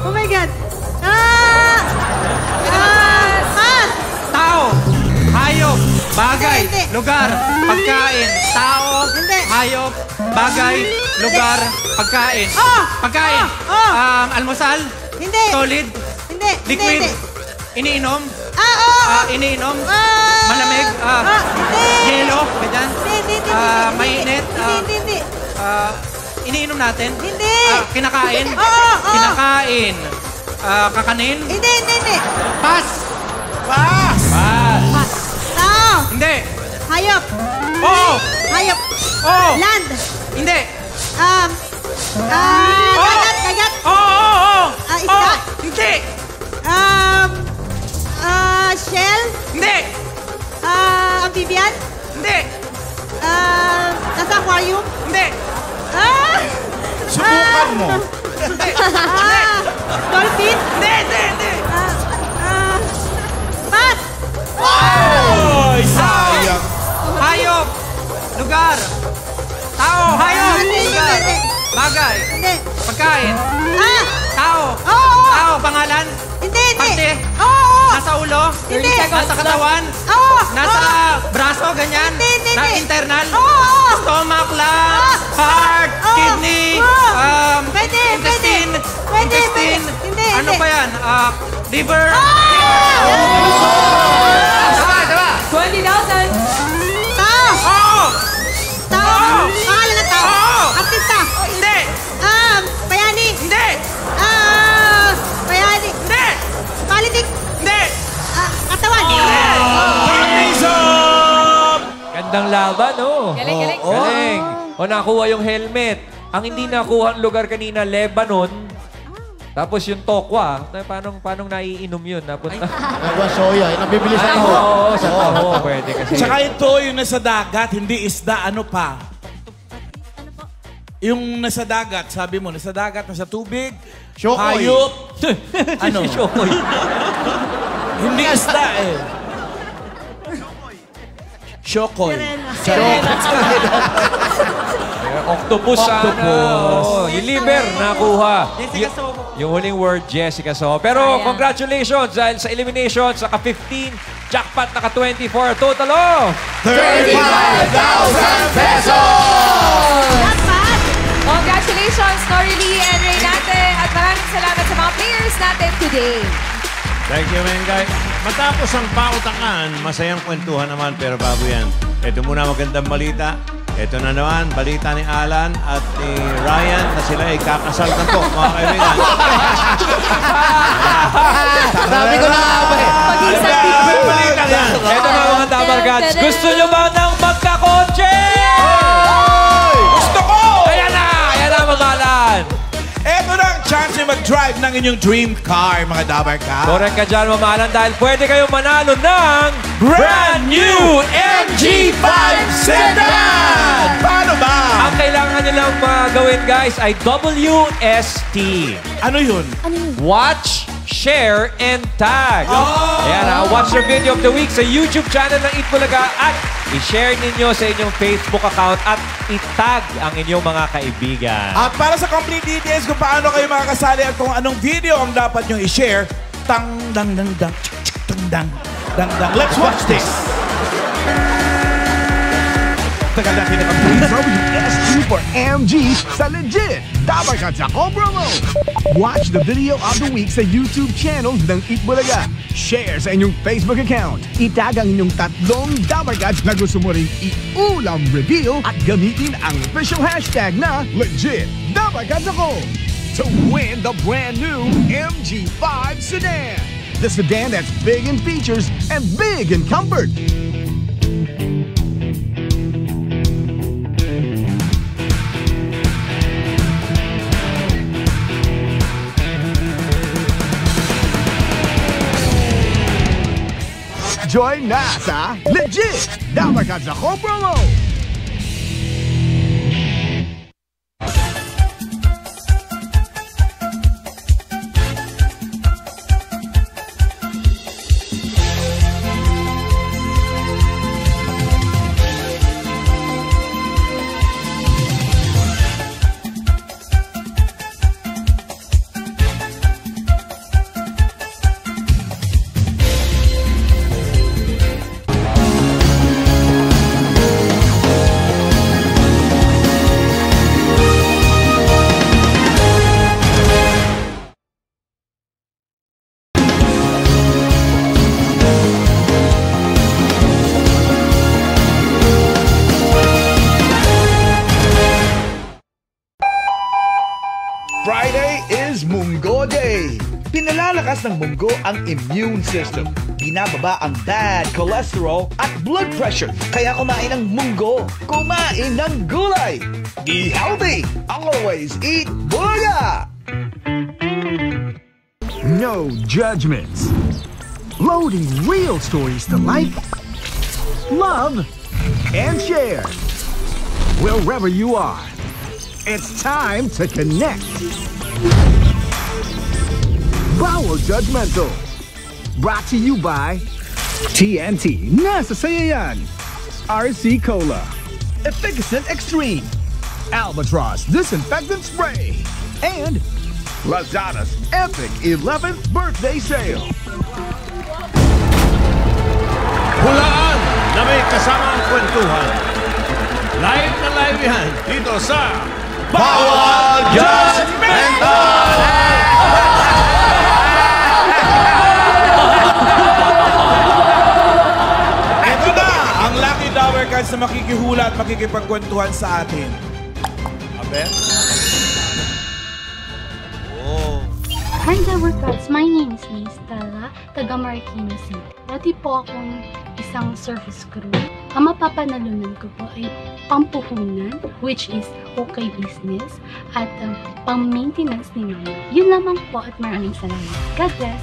oh my God, Tao. Hayop. Bagay. Hindi. Lugar. Pagkain. Tao. Hindi. Hayop. Bagay. Lugar. Pagkain. Pagkain. Almusal. Hindi. Solid. Hindi. Liquid. Hindi. Iniinom. Iniinom. Ah. Malamig. Hindi. Yelo. Ganyan. Hindi. Mainit. Hindi. Iniinom natin. Hindi. Kinakain. Oo. Kinakain. Kakanin. Hindi. Pass. Tao, Hindi. hayop, Oo. hayop, Oo. land, Hindi. dagat, Oo. isda, Hindi. shell, Hindi. amphibian, Hindi. nasa aquarium, Hindi. Subukan mo. dolphin, Hindi. pass, Ay, sayang. Hayop. Lugar. Tao. Hayop. Hindi. Lugar. Bagay. hindi, Pagkain. ah, Tao. oo, Tao. Pangalan. hindi, Parte. oo, Nasa ulo. Hindi. Nasa katawan. oo, Nasa braso. Ganyan. Hindi. Na internal. oo, Stomach, lungs, heart, kidney, Pwede. intestine. Pwede. Intestine. Hindi. Ano pa yan? Liver. 20,000. laban, oh. Galing. Galing. O nakuha yung helmet. Ang hindi nakuha ang lugar kanina, Lebanon. Tapos yung Tokwa, paano naiinom yun? Napunta. Soya, nabibilis Ay, ako. oo, sa taho. Pwede kasi. Tsaka ito, yung nasa dagat, hindi isda, ano pa? Yung nasa dagat, sabi mo, nasa dagat, nasa tubig, Shokoy. hayop. Ano? Shokoy. Hindi isda eh. Shokoy. Octopus sana. Oh, yung liver, nakuha. Jessica So. Yung huling word, Jessica So. Pero congratulations dahil sa elimination, naka-15, jackpot naka-24, total of 35,000 pesos! Congratulations, Norily and Reynate. At maraming salamat sa mga players natin today. Thank you, Mengay. Matapos ang pautangan, masayang kwentuhan naman, pero bago yan. Ito muna magandang balita. Ito na naman, balita ni Alan at ni Ryan na sila ay kakasal na po, mga kaibigan. Sabi ko na nga ba eh. Balita yan. Ito na mga Dabar Gods. Gusto nyo ba ng magkakotse? Gusto ko! Ayan na, mamalan. Eto na ang chance nyo mag-drive ng inyong dream car, mga Dabar Cats. Correct ka dyan, mamalan, dahil pwede kayong manalo ng brand new MG5 Sedan! Paano ba? Ang kailangan nyo lang gawin, guys, ay WST. Ano yun? Watch, share, and tag. Ayan, watch the video of the week sa YouTube channel ng Eat Bulaga at i-share ninyo sa inyong Facebook account at itag ang inyong mga kaibigan. At para sa complete details kung paano kayo makakasali at kung anong video ang dapat nyo i-share, tang-dang-dang-dang, tang-dang-dang. Let's watch this! Tagal natin nakapagin WST for MG sa legit Dabar Gods ako promo. Watch the video of the week sa YouTube channel ng Eat Bulaga. Share sa inyong Facebook account. Itag ang inyong tatlong Dabar Gods na gusto mo rin i-ulam reveal at gamitin ang official hashtag na legit Dabar Gods ako to win the brand new MG5 sedan. The sedan that's big in features and big in comfort. Join na sa legit Dabar Gods ako promo. Friday is Munggo Day. Pinalalakas ng munggo ang immune system. Binababa ang bad cholesterol at blood pressure. Kaya kumain ng munggo. Kumain ng gulay. Be healthy. Always eat Bulaga. No judgments. Loading real stories to life. Love and share. Wherever you are. It's time to connect. Bawal Judgmental. Brought to you by TNT. Nasa saya yan. RC Cola. Efficacent Extreme. Albatross Disinfectant Spray. And Lazada's epic 11th birthday sale. Hulaan na may kasamang kwentuhan. Live na live yan dito sa Bawal Judgmental! Ito na ang Lucky Dabar Gods na makikihula at makikipagkwentuhan sa atin. Aben? Hi, Dabar Gods. My name is Miss Stella, taga Marikina City. Dati po akong isang surface crew. Ang mapapanalunan ko po ay pampuhunan, which is okay business, at pang-maintenance ni Mama. Yun lamang po at maraming salamat. God bless!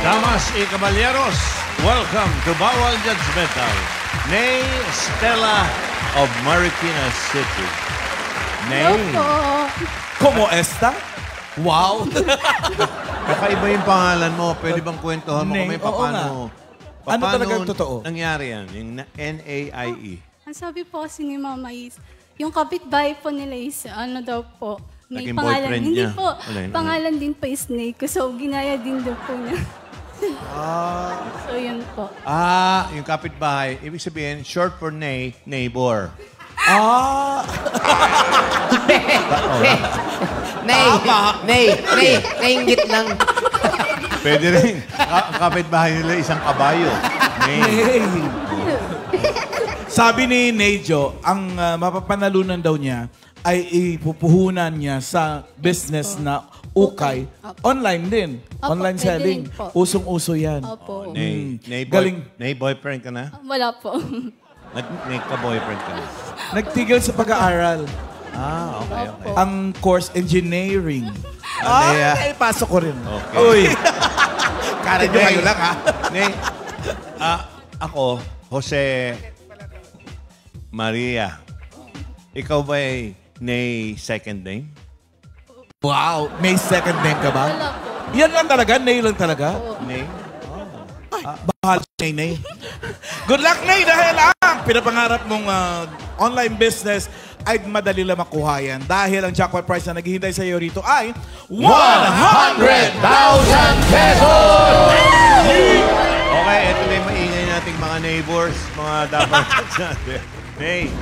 Damas y caballeros, welcome to Bawal Judgmental, Nay Stella of Marikina City. Nay. Como esta? Wow! Kakaiba yung pangalan mo. Pwede bang kwentuhan mo kung may paano? Ano talaga yung totoo? Nangyari yan? Yung NAIE. Ang sabi po kasi ni Mama is, yung kapitbahay po nila is, ano daw po, may Naging pangalan. boyfriend Hindi niya. po, pangalan din po is Snake. So, ginaya din daw po niya. So, yun po. Yung kapitbahay. Ibig sabihin, short for nay, neighbor. Nainggit lang. Pwede rin. Kapitbahay nila isang kabayo. Nay. Sabi ni Nejo, ang mapapanalunan daw niya ay ipupuhunan niya sa business na ukay. Online din. Opo, Online pwede selling. rin po. Usong-uso yan. Opo. Galing. Nay, boyfriend ka na? Wala po. Nay ka-boyfriend ka na? Nagtigil sa pag-aaral. Okay. Ang course engineering. Pasok ko rin. Okay. Uy! Kara nyo kayo lang, ha? Nay, ako, Jose Maria. Ikaw ba ay Nay second name? Wow! May second name ka ba? Wala po. Yan lang talaga? Nay lang talaga? Nay? Bahal si Nay. Good luck, Nay! Dahil ang pinapangarap mong online business ay madali lang makuha yan. Dahil ang jackpot prize na naghihintay sa iyo rito ay 100,000 pesos! Okay, ito na yung maingay nating mga neighbors, mga dapat natin. Nay,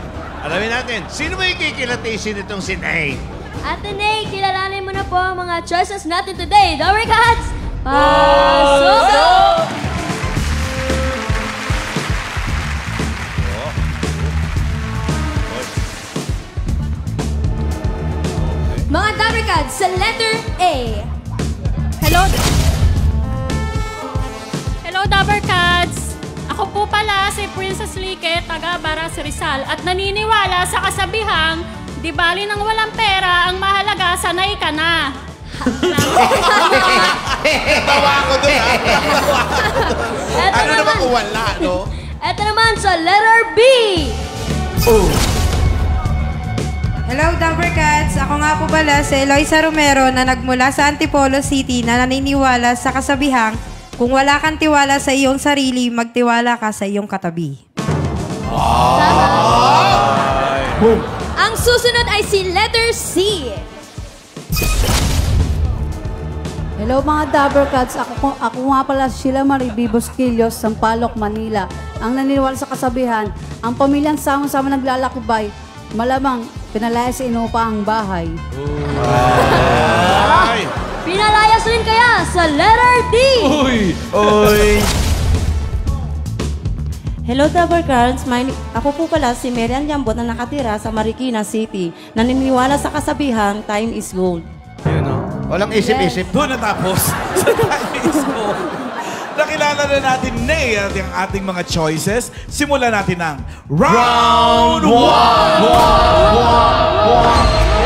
alamin natin, sino ba yung kikilatisin itong si Nay? Ate Nay, kilalanin mo na po ang mga choices natin today. Dory Cats! Pasok! Mga Dabarkads sa letter A. Hello, Dabarkads! Ako po pala si Princess Lique, taga Baras Rizal, at naniniwala sa kasabihang, di bali nang walang pera, ang mahalaga, sanay ka na. Tawa ko doon, ha? Ano naman kung wala, no? Ito naman sa letter B. Hello, Dabarkads! Ako nga po pala si Eloisa Romero na nagmula sa Antipolo City na naniniwala sa kasabihang, kung wala kang tiwala sa iyong sarili, magtiwala ka sa iyong katabi. Ang susunod ay si letter C. Hello mga Dabarkads, ako nga pala si Sheila Marie Vivos Quilios, Sampaloc, Manila. Ang naniniwala sa kasabihan, ang pamilyang sama-sama naglalakbay, malamang pinalaya sa inupa ang bahay. Pinalayas rin kaya sa letter D. Uy! Hello, Dabarkads. Ako po pala si Marian Jambot na nakatira sa Marikina City. Naniniwala sa kasabihang, time is gold. Walang isip-isip. Doon natapos. Nakilala na natin, Nay, ang ating mga choices. Simulan natin ang Round 1!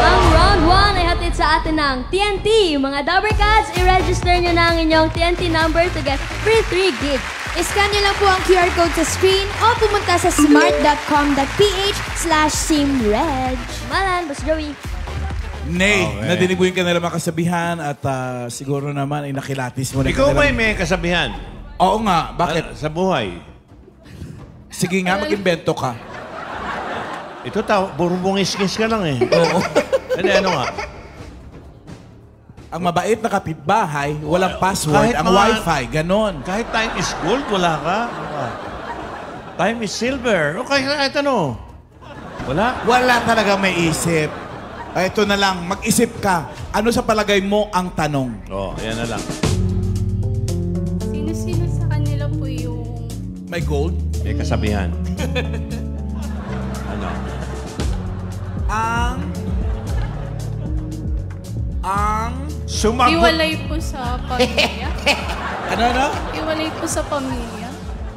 Ang round 1 ay hatid sa atin ng TNT. Mga Dabarkads, i-register nyo na ang inyong TNT number to get free 3 gig. Iscan nyo lang po ang QR code sa screen o pumunta sa smart.com.ph/simreg. Malan, Boss Joey. Nay, Okay. nadinig mo yung kanilang mga kasabihan at siguro naman ay nakilatis mo na Ikaw ba kanilang- may kasabihan? Oo nga, bakit? Sa buhay. Sige nga, mag-invento ka. Ito burubungis-kis ka lang eh. Oo. Ano nga? Ang mabait na kapitbahay, walang password, Kahit ang mga- wifi, ganon. Kahit time is gold, wala ka. Time is silver. Okay, kahit ano. Wala. Wala talaga may isip. Ito na lang, mag-isip ka. Ano sa palagay mo ang tanong? Yan na lang. Sino-sino sa kanila po yung... May gold? May kasabihan. Ano? Ang Iwalay po sa pamilya. Ano? Iwalay po sa pamilya.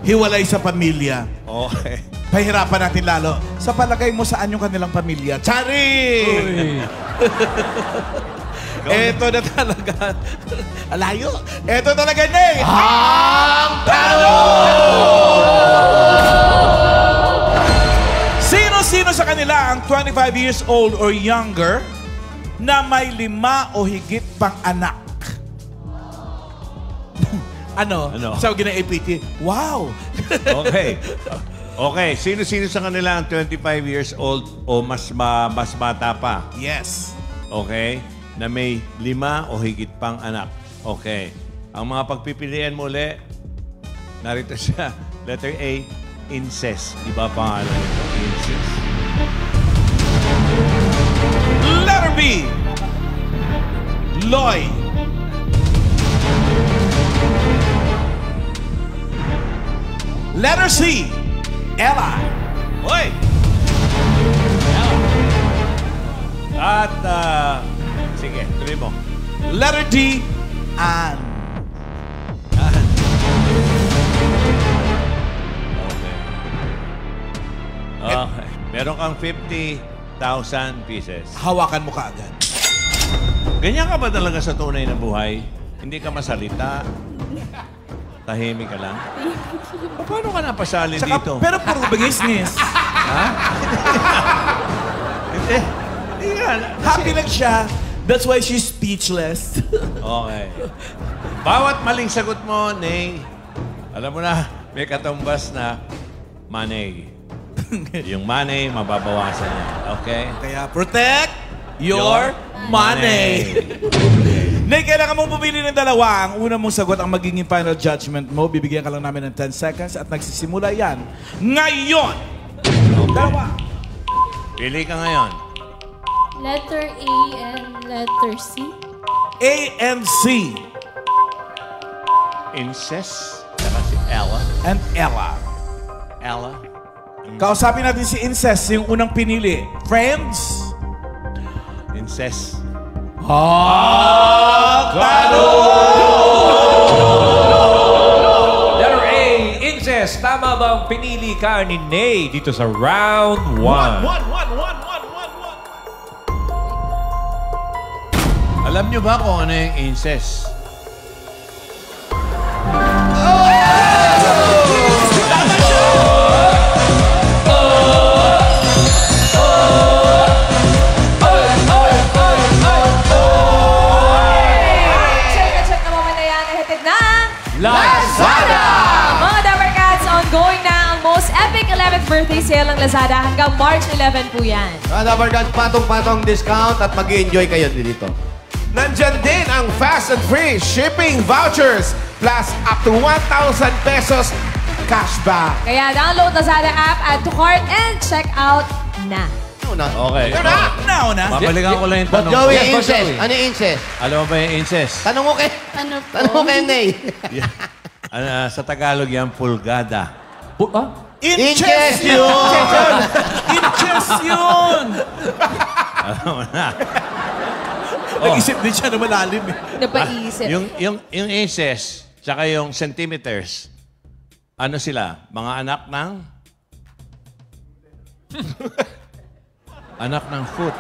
Hiwalay sa pamilya. Okay. Pahirapan natin lalo. Sa palagay mo, saan yung kanilang pamilya? Chari! Eto na talaga. Alayo. Eto talaga, Ney. Ang Sino-sino sa kanila ang 25 years old or younger na may 5 o higit pang anak? Ano? Sabi ng APT, wow! Okay. Okay, sino-sino sa kanila ang 25 years old o mas bata pa? Yes. Okay? Na may 5 o higit pang anak. Okay. Ang mga pagpipilian mo ulit, narito siya. Letter A, incest. Iba pangalan nito, incest. Letter B, Loy. Letter C, Ella. Hoy! At, sige, tuloy mo. Letter D, Ann. Okay. Meron kang 50,000 pieces. Hawakan mo kaagad. Ganyan ka ba talaga sa tunay na buhay? Hindi ka masalita? Tahimik ka lang? Paano ka napasali dito? Pero puro bigis-ngis. Ha? Hindi. Hindi nga. Happy lang siya. That's why she's speechless. Okay. Bawat maling sagot mo, Ney, alam mo na, may katumbas na money. Yung money, mababawasan niya. Okay? Kaya protect your money. Ney, kailangan mong pumili ng dalawa. Ang una mong sagot ang magiging final judgment mo. Bibigyan ka lang namin ng 10 seconds at nagsisimula yan ngayon. Dalawa. Pili ka ngayon. Letter A and letter C. A and C. Incest. Saka si Ella. And Ella. Ella. Kausapin natin si Incest, yung unang pinili. Friends? Incest. Letter A, incest. Tama ba ang pinili ka ni Ney dito sa round 1? Alam nyo ba kung ano yung incest? Check na moment na yan. Nahatid ng Lazada! Mga Dabber Cats, ongoing na ang most epic 11th birthday sale ng Lazada hanggang March 11 po yan. Mga Dabber Cats, patong-patong discount at mag-i-enjoy kayo dito. Nandyan din ang fast and free shipping vouchers plus up to 1,000 pesos cashback. Kaya download Lazada app, add to cart, and check out na. Okay. Na. Babalikan ko lang yung tanong. Joey, Yes, Boss incest. Joey. Ano yung incest? Alam mo ba yung incest? Tanong mo kay... Ano po? Tanong mo kay Ney. Sa Tagalog yan, pulgada. Incest yun! Incest yun! Alam mo na. Nag-isip din siya na malalim eh. Napaisip. Yung incest, tsaka yung centimeters, ano sila? Mga anak ng? Anak ng foot.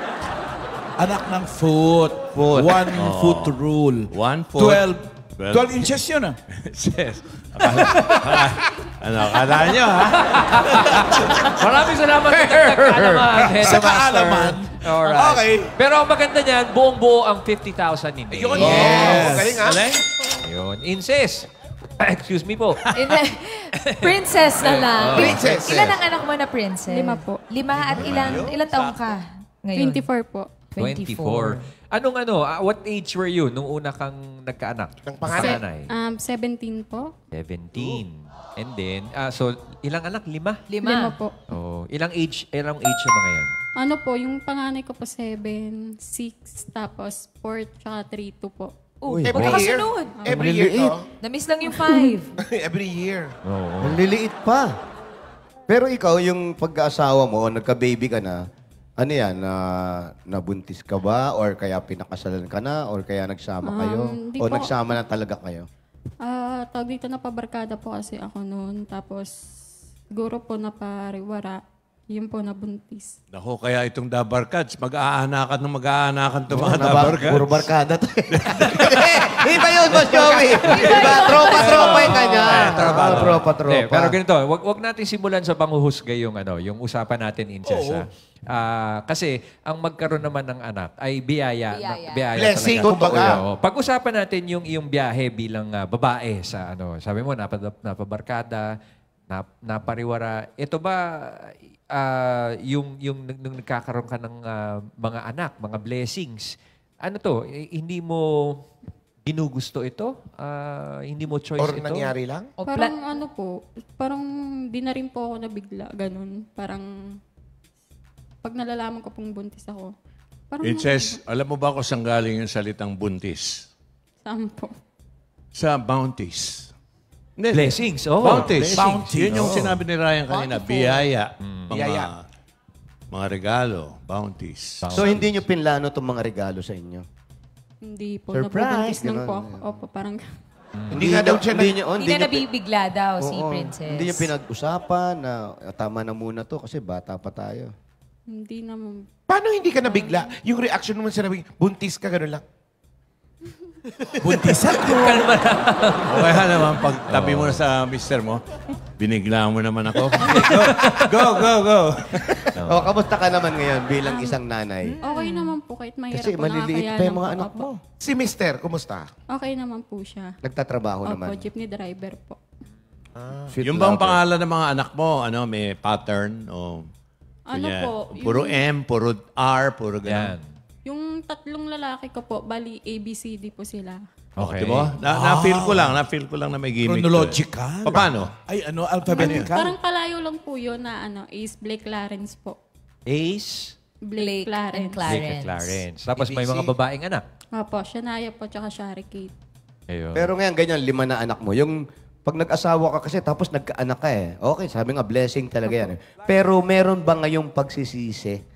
Anak ng foot. Foot. 1 foot rule. 1 foot. 12 inches yun ah. Inches. Akala nyo ha? Maraming salamat sa kaalaman. Sa kaalaman. Alright. Okay. Pero ang maganda niyan, buong-buo ang 50,000 ni Ney. Yun. Yes. Galing ha? Ayun. Incest. Excuse me po. Princess na lang. Princess. Ilan ang anak mo na princess? 5 po. 5 at ilan taong ka ngayon? 24 po. 24. What age were you nung una kang nagkaanak? Ng panganay? 17 po. 17. And then, so ilang anak? 5? 5 po. Oh, ilang age yung mga yan? Ano po, yung panganay ko po 7, 6, tapos 4, tsaka 3, 2 po. Every year? Magkakasunod. Every year to? Na-miss lang yung 5. Every year. Oo. Ang liliit pa. Pero ikaw, yung pag-aasawa mo, nagka-baby ka na, ano yan, nabuntis ka ba? Or kaya pinakasalan ka na? Or kaya nagsama kayo? Di O po. nagsama na talaga kayo? tawag dito, napabarkada po kasi ako noon. Tapos, siguro po napariwara. Yun po, nabuntis. Naku, kaya itong Dabarkads, mag-aanakan itong mga Dabarkads. Puro barkada to. Iba yun, Boss Joey. Iba, tropa-tropa yung kanya. Tropa-tropa. Pero ganito, wag natin simulan sa panghuhusga yung usapan natin, Inces. Kasi ang magkaroon naman ng anak ay biyaya. Blessing, kumbaga. Pag-usapan natin yung iyong biyahe bilang babae sa sabi mo, napabarkada, napariwara. Ito ba yung nung nagkakaroon ka ng mga anak, mga blessings, hindi mo ginugusto ito? Hindi mo choice Or ito? nangyari lang? Parang parang di na rin po ako nabigla, ganun. Parang pag nalalaman ko pong buntis ako. Parang Princess, alam mo ba kung saan galing yung salitang buntis? saan po? Sa bounties. Blessings, Bounties. Bounties. Yun yung sinabi ni Ryan kanina, biyaya. Biyaya. Mga regalo, bounties. So, hindi nyo pinlano itong mga regalo sa inyo? Hindi po. Surprise! Nabubuntis lang po Ganun. ako. Opo, parang... Hindi nga daw siya Hindi na nabibigla daw si Princess. Hindi nyo pinag-usapan na tama na muna to kasi bata pa tayo. Hindi naman. Paano hindi ka nabigla? Yung reaction naman sinabi, buntis ka, gano'n lang. Buntis ako. Kaya naman, pag tabi mo na sa mister mo, binigla mo naman ako. Go. O, kamusta ka naman ngayon bilang isang nanay? Okay naman po, kahit mahirap Kasi po. maliliit pa yung mga anak mo. Si mister, kumusta? Okay naman po siya. Nagtatrabaho Opo, naman. jeepney driver po. Yung bang pangalan ng mga anak mo, may pattern? O, puro M, puro R, puro ganyan. Yung tatlong lalaki ko po, bali ABCD po sila. Okay. Diba? Na-feel ko lang na may gimmick. Chronological. Paano? Ay, alphabetical. Parang kalayo lang po yun na Ace Blake Clarence po. Ace? Blake Clarence. Blake Clarence. Tapos may mga babaeng anak. Opo, Shania po, tsaka Shari Kate. Ayun. Pero ngayon, ganyan, 5 na anak mo. Yung pag nag-asawa ka kasi tapos nagkaanak ka Okay, sabi nga, blessing talaga yan. Pero meron ba ngayong pagsisisi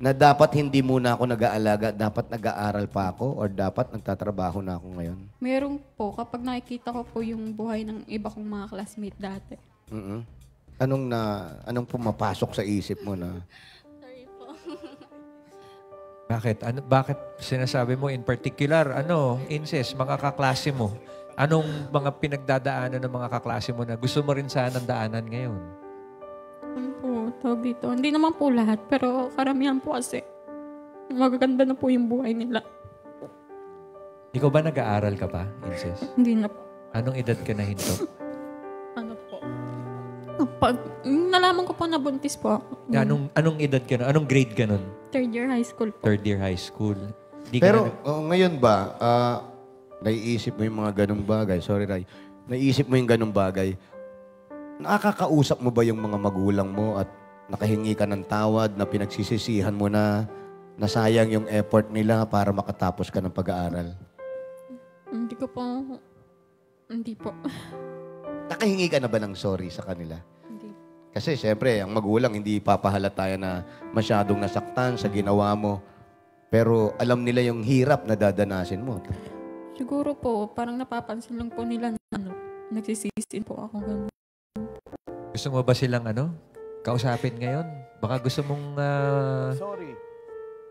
na dapat hindi muna ako nag-aalaga, dapat nag-aaral pa ako or dapat nagtatrabaho na ako ngayon? Meron po, kapag nakikita ko po yung buhay ng iba kong mga classmate dati. Anong pumapasok sa isip mo na? Sorry po. Bakit? Bakit sinasabi mo in particular, Inces, mga kaklase mo? Anong mga pinagdadaanan ng mga kaklase mo na gusto mo rin sanang daanan ngayon? Tawag dito. Hindi naman po lahat, pero karamihan po kasi magaganda na po yung buhay nila. Ikaw ba nag-aaral ka pa, Inces? Hindi na po. Anong edad ka na hinto? Nalaman ko po na buntis po ako. Anong edad ka nun? Anong grade ka nun? Third year high school po. Third year high school. Pero ngayon ba, naiisip mo yung mga ganong bagay? Sorry, Ray. Naiisip mo yung ganong bagay? Nakakausap mo ba yung mga magulang mo at nakahingi ka ng tawad na pinagsisisihan mo na nasayang yung effort nila para makatapos ka ng pag-aaral? Hindi ko po. Hindi po. Nakahingi ka na ba ng sorry sa kanila? Hindi. Kasi siyempre, ang magulang hindi papahalata na masyadong nasaktan sa ginawa mo. Pero alam nila yung hirap na dadanasin mo. Siguro po, parang napapansin lang po nila na nagsisisi po ako ganun. Gusto mo ba silang kausapin ngayon? Baka gusto mong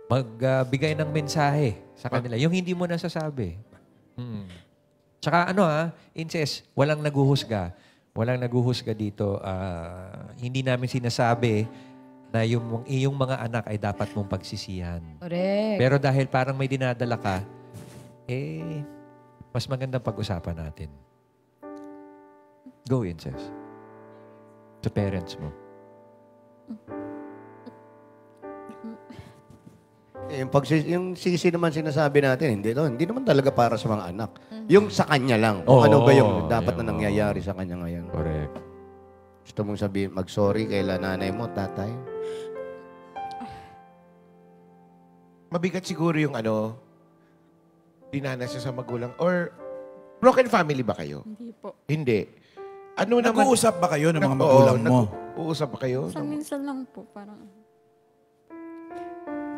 magbigay ng mensahe sa kanila. Yung hindi mo nasasabi. Tsaka Inces, walang naguhusga. Walang naguhusga dito. Hindi namin sinasabi na yung iyong mga anak ay dapat mong pagsisihan. Correct. Pero dahil parang may dinadala ka, mas magandang pag-usapan natin. Go, Inces. Sa parents mo. Yung sisi naman sinasabi natin, hindi naman talaga para sa mga anak. Yung sa kanya lang. Kung ano ba yung dapat na nangyayari sa kanya ngayon. Correct. Gusto mong sabihin, mag-sorry kay nanay mo, tatay? Mabigat siguro yung dinanas siya sa magulang. Or broken family ba kayo? Hindi po. Hindi. Nag-uusap ba kayo ng mga magulang mo? Nag-uusap ba kayo? Minsan lang po, parang...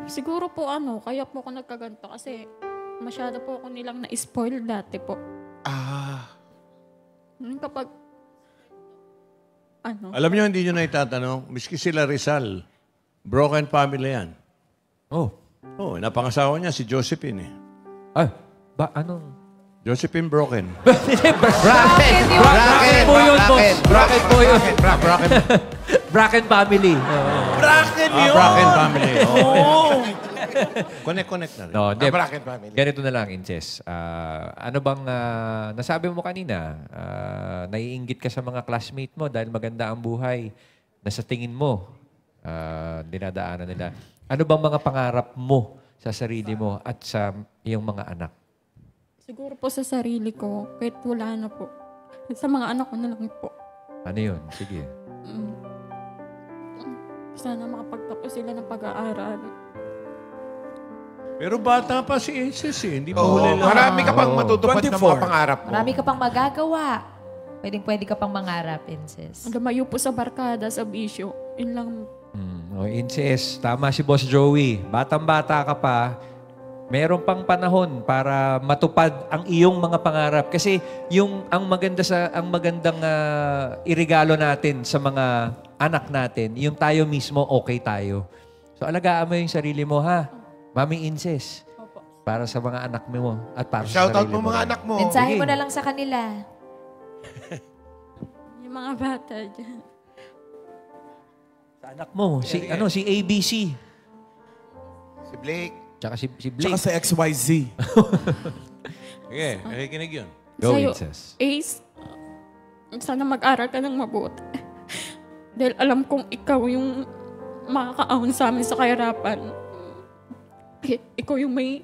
Siguro po kaya po ako nagkaganto kasi masyado po ako nilang na-spoil dati po. Kapag, Alam niyo, hindi niyo na itatanong. Miski sila Rizal. Broken family yan. Oh. Oh, napangasawa niya si Josephine eh. Ay, anong? Josephine Broken. Bracket po yun, boss. Bracket po yun. Bracken family. Bracken yun! Bracken family. Connect na rin. No, hindi. Bracken family. Ganito na lang, Inces. Ano bang nasabi mo kanina? Naiinggit ka sa mga classmate mo dahil maganda ang buhay na sa tingin mo dinadaanan nila. Ano bang mga pangarap mo sa sarili mo at sa iyong mga anak? siguro po sa sarili ko, kahit wala na po. Sa mga anak ko na lang po. Ano yun? Sige. Sana makapagtapos sila ng pag-aaral. Pero bata pa si Aces eh. Hindi pa Oo, huli lang. marami ka pang matutupad ng mga pangarap mo. Marami ka pang magagawa. Pwede ka pang mangarap, Princess. Lumayo po sa barkada, sa bisyo. Yun lang. Inces, tama si Boss Joey. Batang-bata ka pa, meron pang panahon para matupad ang iyong mga pangarap. Kasi ang magandang irigalo natin sa mga anak natin, yung tayo mismo, okay tayo. So alagaan mo yung sarili mo, ha? Mami Inces. Para sa mga anak mo at para sa Shoutout sarili mo mga anak mo. Mensahe mo na lang sa kanila. Yung mga bata dyan. Sa anak mo, si ABC. Si Blake. Tsaka si Blake. Tsaka sa XYZ. Sige, nakikinig yun. Go, Sa'yo, Inces. Ace, sana mag-aral ka ng mabuti. Dahil alam kong ikaw yung makakaahon sa amin sa kahirapan. Ikaw yung may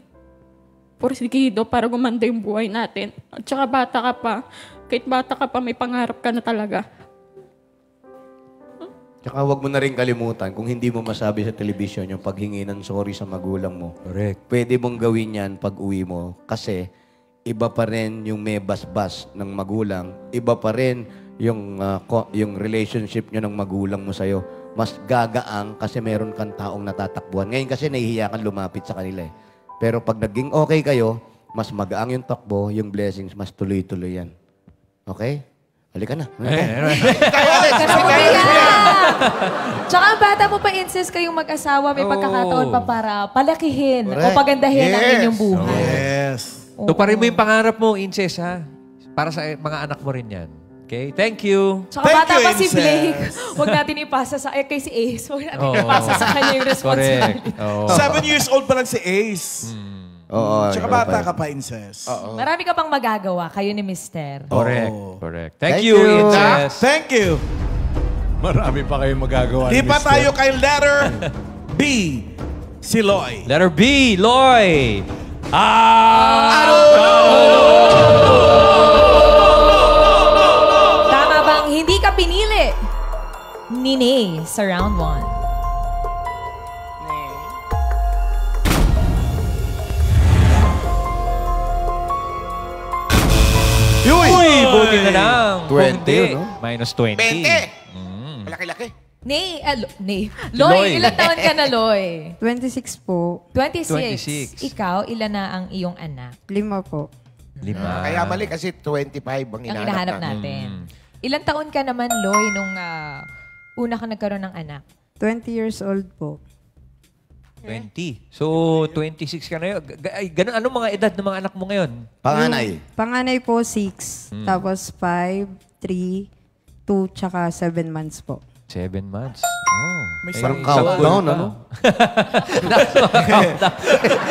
porsigido para gumanda yung buhay natin. At saka bata ka pa. Kahit bata ka pa, may pangarap ka na talaga. Tsaka huwag mo na rin kalimutan, kung hindi mo masabi sa television yung paghingi ng sorry sa magulang mo. Correct. Pwede mong gawin yan pag uwi mo. Kasi iba pa rin yung may basbas ng magulang. Iba pa rin yung relationship nyo ng magulang mo sa'yo. Mas gagaang kasi meron kang taong natatakbuhan. Ngayon kasi nahihiya kang lumapit sa kanila eh. Pero pag naging okay kayo, mas magaang yung takbo, yung blessings, mas tuloy-tuloy yan. Okay? Halika na. Tsaka ang bata mo pa, Inces, kayong mag-asawa, may pagkakataon pa para palakihin o pagandahin ang inyong buhay. Yes. Tuparin mo yung pangarap mo, Inces, ha? Para sa mga anak mo rin yan. Okay? Thank you. Tsaka bata pa si Blake. Huwag natin ipasa kay si Ace. Huwag natin ipasa sa kanya yung responsibility. Correct. 7 years old pa lang si Ace. Oo. Tsaka bata ka pa, Inces. Marami ka pang magagawa, kayo ni Mister. Correct. Thank you, Inces. Thank you. Marami pa kayong magagawa. Di pa tayo kay letter B. Si Loy. Letter B, Loy. Tama bang hindi ka pinili ni Ney sa round 1? Uy, buti na lang. 20 Kundi, no? minus 20. 20. Malaki-laki. Ney. Loy, ilang taon ka na, Loy? 26 po. 26. Ikaw, ilan na ang iyong anak? 5 po. 5. Kaya mali kasi 25 ang Ang hinahanap natin. Ilang taon ka naman, Loy, nung una ka nagkaroon ng anak? 20 years old po. 20. So, 26 ka na yun. Ganun, anong mga edad ng mga anak mo ngayon? Panganay. Panganay po, 6. Tapos 5, 3, 2, tsaka 7 months po. 7 months. Oh. May isang countdown, ano?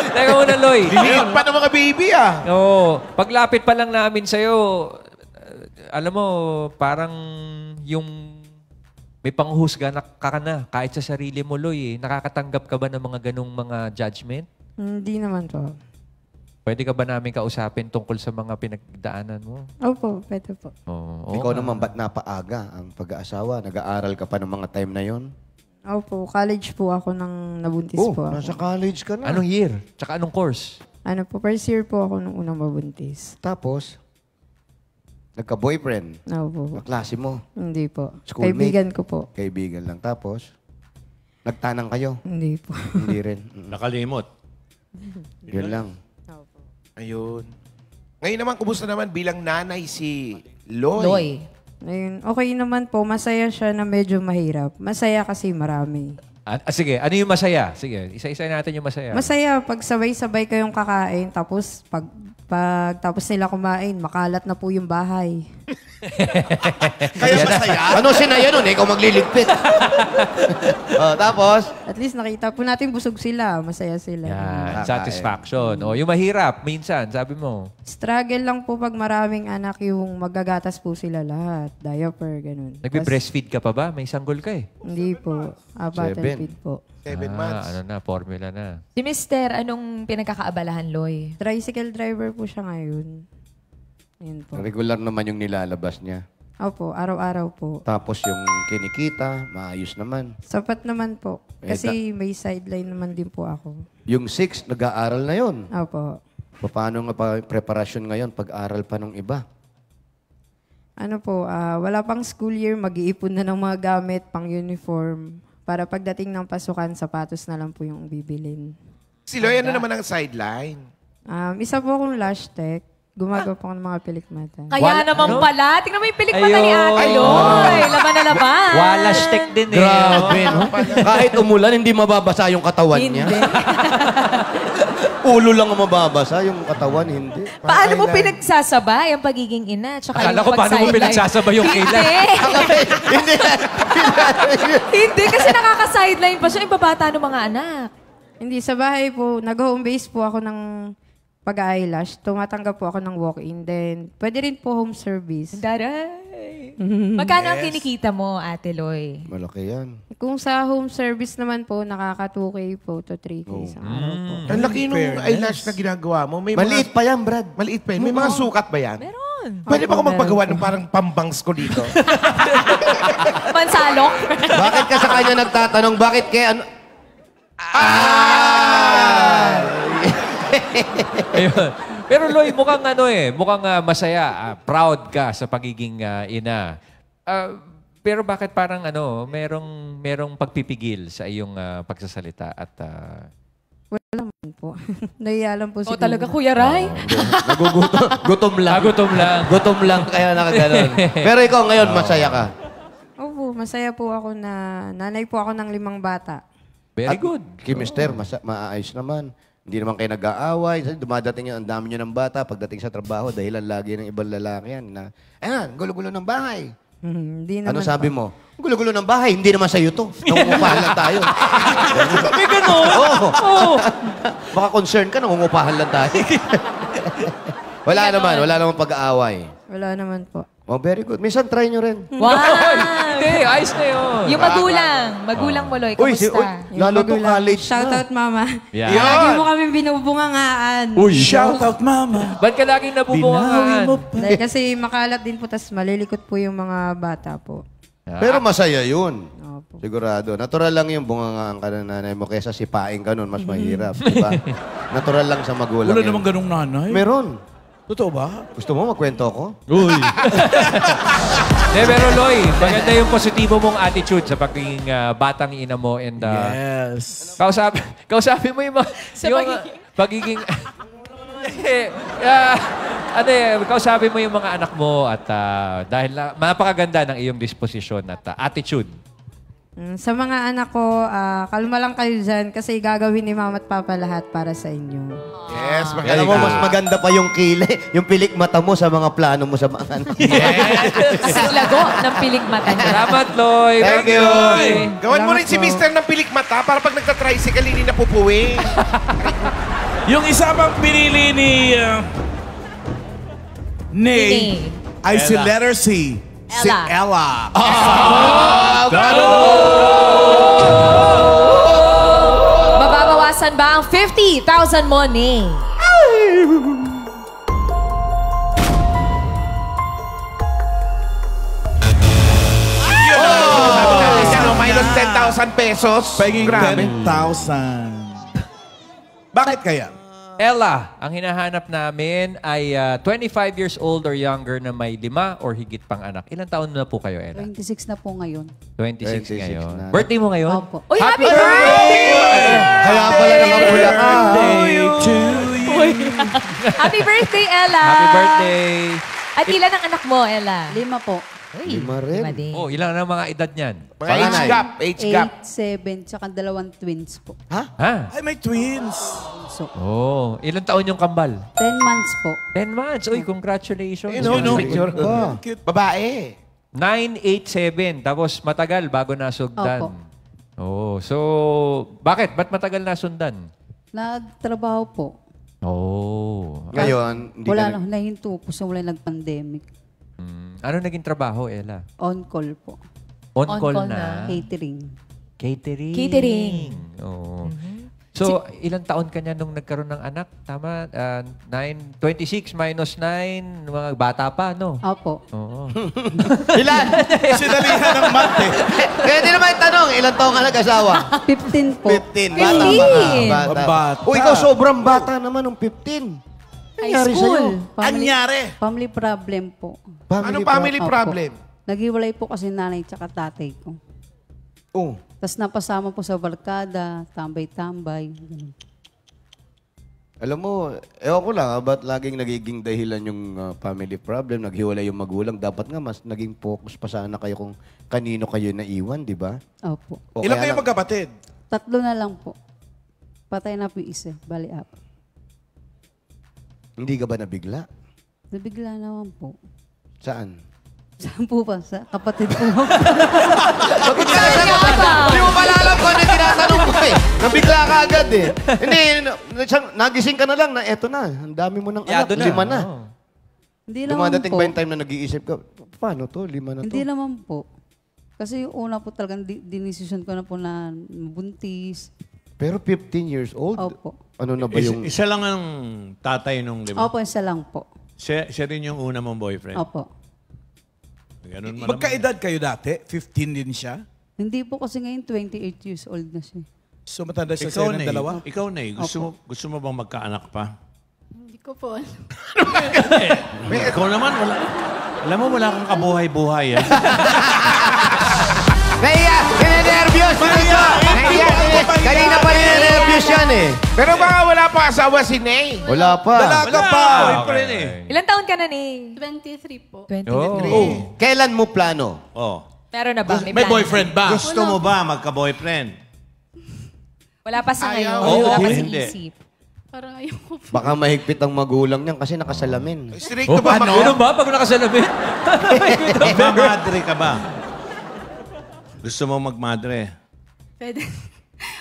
Teka muna, Loy. Liliit pa ng mga baby, Oo. Paglapit pa lang namin sa'yo, alam mo, parang yung may panghuhusga na ka na kahit sa sarili mo, Loy. Nakakatanggap ka ba ng mga ganung mga judgment? Hindi naman po. Pwede ka ba namin kausapin tungkol sa mga pinagdaanan mo? Opo, pwede po. Ikaw naman, ba't napaaga ang pag-aasawa? Nag-aaral ka pa ng mga time na yon? Opo, college po ako nang nabuntis po ako. Nasa college ka na. Anong year? Tsaka anong course? Ano po, first year po ako nung unang mabuntis. Tapos, nagka-boyfriend. Opo. Kaklase mo. Hindi po. Schoolmate. Kaibigan ko po. Kaibigan lang. Tapos, nagtanang kayo. Hindi po. Hindi rin. Nakalimot. Yun lang. Ayun. Ngayon naman, kumusta naman bilang nanay si Loy. Ayun, okay naman po. Masaya siya na medyo mahirap. Masaya kasi marami. Sige, ano yung masaya? Sige, isa-isa natin yung masaya. Masaya pag sabay-sabay kayong kakain, tapos pag tapos nila kumain, makalat na po yung bahay. Kaya masaya? Ano sinaya nun? Ikaw magliligpit. Tapos? At least nakita po natin busog sila. Masaya sila. Yan, satisfaction. O, yung mahirap, minsan, sabi mo. Struggle lang po pag maraming anak yung magagatas po sila lahat. Diaper, ganun. Nagbe-breastfeed ka pa ba? May sanggol ka eh. Hindi po. Bottle feed po. 7 months. Ano na, formula na. Si Mister, anong pinagkakaabalahan, Loy? Tricycle driver po siya ngayon. Ayun po. Regular naman yung nilalabas niya. Opo, araw-araw po. Tapos yung kinikita, maayos naman. Sapat naman po. Kasi may sideline naman din po ako. Yung 6, nag-aaral na yun. Opo. Paano nga pa preparasyon ngayon pag-aral pa ng iba? Ano po, wala pang school year, mag-iipon na ng mga gamit, pang uniform. Para pagdating ng pasukan, sapatos na lang po yung bibilin. Si Loy, ano naman ang sideline? Isa po akong lash tech. Gumagawa po ako ng mga pilikmata. Kaya naman pala. Tingnan mo yung pilikmata ni Ate Loy. Laban na laban. Wallash tech din eh. Grabe, no? Kahit umulan, hindi mababasa yung katawan niya. Ulo lang ang mababasa, yung katawan, hindi. Paano mo pinagsasabay ang pagiging ina? Tsaka Akala ko paano mo pinagsasabay yung kailan. Hindi. Hindi, kasi nakaka-sideline pa siya. Yung babata ng mga anak. Hindi, sa bahay po, nag-home base po ako ng pag-eyelash. Tumatanggap po ako ng walk-in. Then, pwede rin po home service. Daray! Magkano ang kinikita mo, Ate Loy? Malaki yan. Kung sa home service naman po, nakaka 2K po to 3K isang araw po. Ang laki nung eyelash na ginagawa mo. May Maliit pa yan, Brad. Maliit pa yan. May mga sukat ba yan? Meron. Pwede ba ako magpagawa ng parang pambangs ko dito? Mansalok? Bakit ka sa kanya nagtatanong? Bakit kaya ano? Ayun. Pero Loy, mukhang mukhang masaya, proud ka sa pagiging ina. Pero bakit parang merong pagpipigil sa iyong pagsasalita at Wala naman po. Nahiya lang po siguro. talaga, Kuya Ray? Gutom lang. Gutom lang. Gutom lang, kaya nakaganon. Pero ikaw ngayon, masaya ka. Opo, masaya po ako na nanay po ako ng 5 bata. Very good. Kay Mister, maayos naman. Hindi naman kayo nag-aaway. Dumadating ang dami nyo ng bata pagdating sa trabaho dahilan lagi ng ibang lalaki yan na, ayan, gulo-gulo ng bahay. Hindi naman Ano sabi mo? Gulo-gulo ng bahay, hindi naman sa'yo to. Nangungupahan lang tayo. May gano'n? Oo. Baka concern ka, nangungupahan lang tayo. Wala naman pag-aaway. Wala naman po. Oh, very good. Minsan try nyo rin. Wow! Hindi, ayos na yun. Yung magulang mo, Loy, kamusta? Lalo to college Shoutout, Mama. Yeah. Lagi mo kami binubungangaan. Shoutout, Mama. Ba't ka laging nabubungangaan? Dahil kasi makalat din po, tas malilikot po yung mga bata po. Pero masaya yun. Sigurado. Natural lang yung bungangaan ka ng nanay mo kaysa sipain ka nun, mas mahirap. Diba? Natural lang sa magulang. Wala yun. namang ganung nanay. Meron. Totoo ba? Gusto mo magkwento ako? Uy. Pero Loy, maganda yung positibo mong attitude sa pagiging batang ina mo and yes. Kausapin mo yung mga pagiging kausapin mo yung mga anak mo at dahil napakaganda ng iyong disposisyon at attitude. Sa mga anak ko, kalma lang kayo dyan kasi gagawin ni Mama at Papa lahat para sa inyo. Yes, Alam mo, mas maganda pa yung yung pilik mata mo sa mga plano mo sa mga anak. Yes! Ang lago ng pilik mata niya. Salamat, Loy. Thank you. Gawan mo rin si Mister ng pilik mata para pag nagtatricycle, hindi na pupuwi. Yung isa pang pinili ni Nay ay si letter C. Si Ella. Mababawasan ba ang 50,000 mo, Nay? Minus 10,000 pesos. Paging Grabe. 10,000. Bakit kaya? Ella, ang hinahanap namin ay 25 years old or younger na may 5 or higit pang anak. Ilang taon na po kayo, Ella? 26 na po ngayon. 26 ngayon. na. Birthday mo ngayon? Opo. Uy, happy birthday! Kaya pala nakapula ka. Happy birthday, Ella! Happy birthday! At ilan ang anak mo, Ella? 5 po. Uy, 5 rin. 5 din. Oh, ilan ang mga edad niyan? Mga age gap. Age gap. 8, 7, tsaka 2 twins po. Ha? Ay, may twins. So, Oh, ilang taon yung kambal? 10 months po. 10 months. Uy, congratulations. Picture ko. Cute. Babae. 9, 8, 7. Tapos matagal bago nasugdan. Opo. Oh, so bakit? Ba't matagal nasundan? Nagtrabaho po. Oh. Ngayon, hindi Wala ka na, nahinto po sa wala nag-pandemic. Ano naging trabaho, Ella? On-call po. On-call na? Catering. Catering. Oo. So, ilang taon ka niya nung nagkaroon ng anak? Tama? 26 minus 9, mga bata pa, no? Opo. Oo. Ilan? Sinalihan ng math eh. Pwede naman tanong, ilang taon ka nag-asawa? 15 po. 15. Bata pa nga. Bata. O ikaw sobrang bata naman ng 15. High Nangyari school. sa'yo? Anyari? Family problem po. Anong family Opo. problem? Naghiwalay po kasi nanay tsaka tatay ko. Oh. Tapos napasama po sa barkada, tambay-tambay. Ganun. Alam mo, ewan ko lang, ba't laging nagiging dahilan yung family problem, naghiwalay yung magulang. Dapat nga mas naging focus pa sana kayo kung kanino kayo naiwan, di ba? Opo. O Ilan kaya kayo lang- magkapatid? 3 na lang po. Patay na po yung isa. Bali, 4. Hindi ka ba nabigla? Nabigla naman po. Saan? Saan po ba? Sa kapatid ko. Hindi mo pala alam kung ano yung tinatanong mo eh. Nabigla ka agad eh. Hindi, nagising ka na lang na eto na. Ang dami mo ng anak. Yado na. 5 na. Hindi naman Dumadating po. ba yung time na nag-iisip ka, paano to? 5 na to. Hindi naman po. Kasi yung una po talagang dinesisyon ko na po na buntis. Pero 15 years old? Opo. Ano na ba yung... Isa lang ang tatay nung 5. Opo, isa lang po. Siya rin yung una mong boyfriend. Opo. Ganun man Magkaedad kayo dati? 15 din siya? Hindi po kasi ngayon 28 years old na siya. So matanda siya Ikaw sa'yo ng dalawa? Ikaw na gusto mo bang magkaanak pa? Hindi ko po alam. Ikaw naman, wala. Alam mo, wala kang kabuhay-buhay. Nahiya! Ninenervyos! Nahiya! Kanina pa ninenervyos yan eh. Pero baka wala pa asawa si Nay. Wala pa. Dalaga pa! Ilan taon ka na ni? 23 po. 23. Oh. Kailan mo plano? Oh. Meron na ba? May plan boyfriend ba? Gusto mo ba magka-boyfriend? Wala pa sa ngayon. Oo, Wala pa sa hindi. isip. Parang ayaw ko po. Baka mahigpit ang magulang niyan kasi nakasalamin. Stricto ba Ano? Ganun ba? Pag nakasalamin? Magmamadre ka ba? Gusto mo magmadre? Pwede.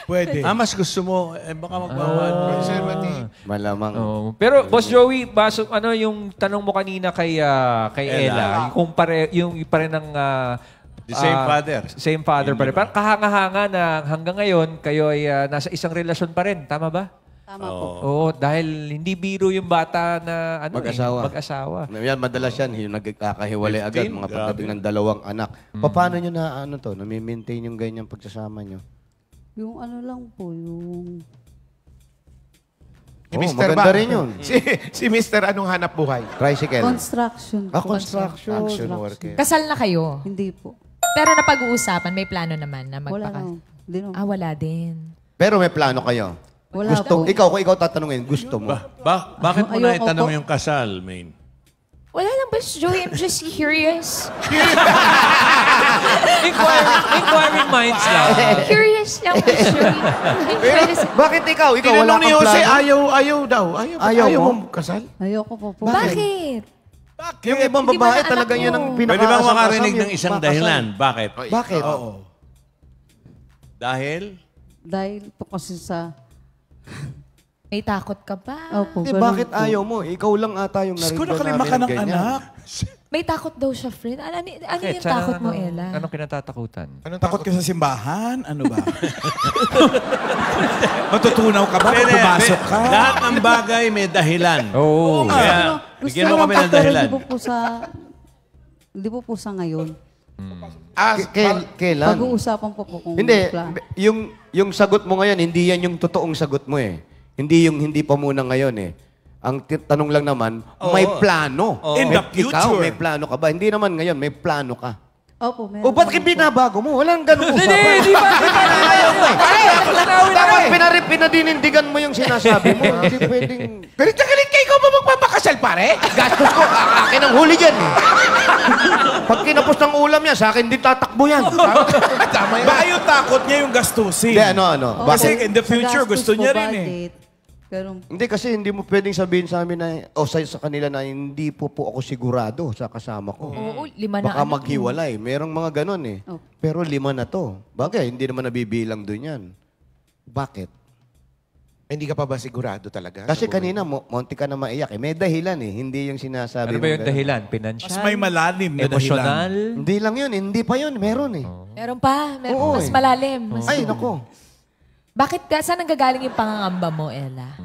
Pwede. Mas gusto mo, baka magmamadre. Malamang. Oh. Pero Boss Joey, ano yung tanong mo kanina kay Ella, kung yung pare ng The same father. Same father pa rin. Parang kahanga-hanga na hanggang ngayon kayo ay nasa isang relasyon pa rin, tama ba? Tama po. Oo, dahil hindi biro yung bata na Mag-asawa. mag-asawa. Yan, madalas yan, yung nagkakahiwalay agad, 15, mga pagdating ng 2 anak. Paano nyo na, nami-maintain yung ganyan pagsasama nyo? Yung ano lang po, yung... Si Oh, Mr. maganda ba? rin yun. si Mr. anong hanap buhay? Tricycle. Construction. Construction worker. Kasal na kayo? Hindi po. Pero napag-uusapan, may plano naman na Wala magpakasal. naman. Hindi naman. Wala din. Pero may plano kayo? Wala Gusto, po. kung ikaw tatanungin, gusto mo? Bakit mo na Ayoko itanong po. yung kasal, Maine? Wala lang ba, Joey? I'm just curious. Inquiring minds lang. Curious lang, Joey. Pero, bakit ikaw? Ikaw wala Tinanong ni kang Jose, plano? ayaw daw. Ayaw mo? mo kasal? Ayoko po po. Bakit? Yung ibang Hindi ba babae na talaga anak yun mo? ang Pwede bang pinaka-asam-asam makarinig ng yung isang makasal. dahilan? Bakit? Bakit? Oo. Dahil? Dahil po kasi sa... May takot ka ba? Opo, Eh, ganun bakit po. ayaw mo? Ikaw lang ata yung Diyos ko, narinig nakalima ka ng anak. May takot daw siya, friend. Ano Bakit? yung takot mo, Ella? Anong kinatatakutan? Takot ka sa simbahan? Ano ba? Matutunaw ka ba kung pumasok ka? Lahat ng bagay may dahilan. Oo. Kaya, Gusto bigyan mo kami lang ng po, pero dahilan. Hindi po sa ngayon. Kailan? Pag-uusapan po kung Hindi, plan. yung sagot mo ngayon, hindi yan yung totoong sagot mo eh. Hindi yung hindi pa muna ngayon eh. Ang tanong lang naman, may plano. In the Ikaw, future. may plano ka ba? Hindi naman ngayon, may plano ka. Opo, meron. O ba't binabago mo? Walang ganun usapan. Hindi ba? Ayaw mo eh. Dapat pinadinindigan mo yung sinasabi mo. Hindi pwedeng... Galit na galit ka, ikaw ba magpapakasal, pare? Gastos ko. Akin ang huli dyan eh. Pag kinapos ng ulam niya, sa akin din tatakbo yan. Tama yan. Baka yung takot niya yung gastusin. Hindi, ano. Kasi in the future, gusto niya rin eh. Pero, Hindi kasi hindi mo pwedeng sabihin sa amin na, o sa kanila na hindi po ako sigurado sa kasama ko. Oo, 5 na Baka anak. maghiwalay. Merong mga ganun eh. Pero 5 na to. Bagay, hindi naman nabibilang doon yan. Bakit? Hindi ka pa ba sigurado talaga? Kasi kanina, monti ka na maiyak eh. May dahilan eh. Hindi yung sinasabi Ano ba yung dahilan? Pinansyal? Mas may malalim na Emosyonal? Hindi lang yun. Hindi pa yun. Meron eh. Meron pa. Oo, Mas eh. malalim. Ay, nako. Bakit saan nanggagaling yung pangangamba mo, Ella?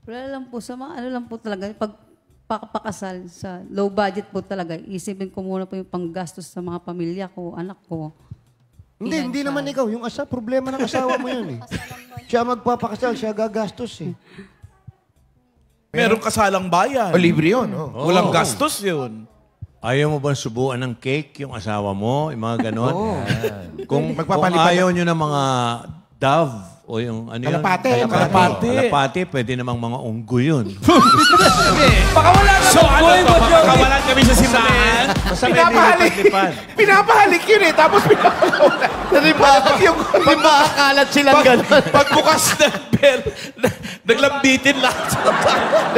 wala lang po, sa mga ano lang po talaga, pag pakasal sa low budget po talaga, isipin ko muna po yung panggastos sa mga pamilya ko, anak ko. Hindi naman ikaw. Yung problema ng asawa mo yun eh. Siya magpapakasal, siya gagastos eh. Merong kasalang bayan. O, libre yun. Walang gastos yun. Ayaw mo ba subuan ng cake yung asawa mo? Yung mga ganon? Oo. Kung Magpapalipad ayaw nyo ng mga dove o yung ano yun? Kalapate, pwede namang mga unggoy yun. Baka wala na unggoy mo, Joey. Pakawalan kami sa simbahan. Basta may lilipad-lipad. Pinapahalik yun eh. Tapos pinapahalik. Hindi ba akalat silang gano'n? Pagbukas ng bell, naglambitin lahat.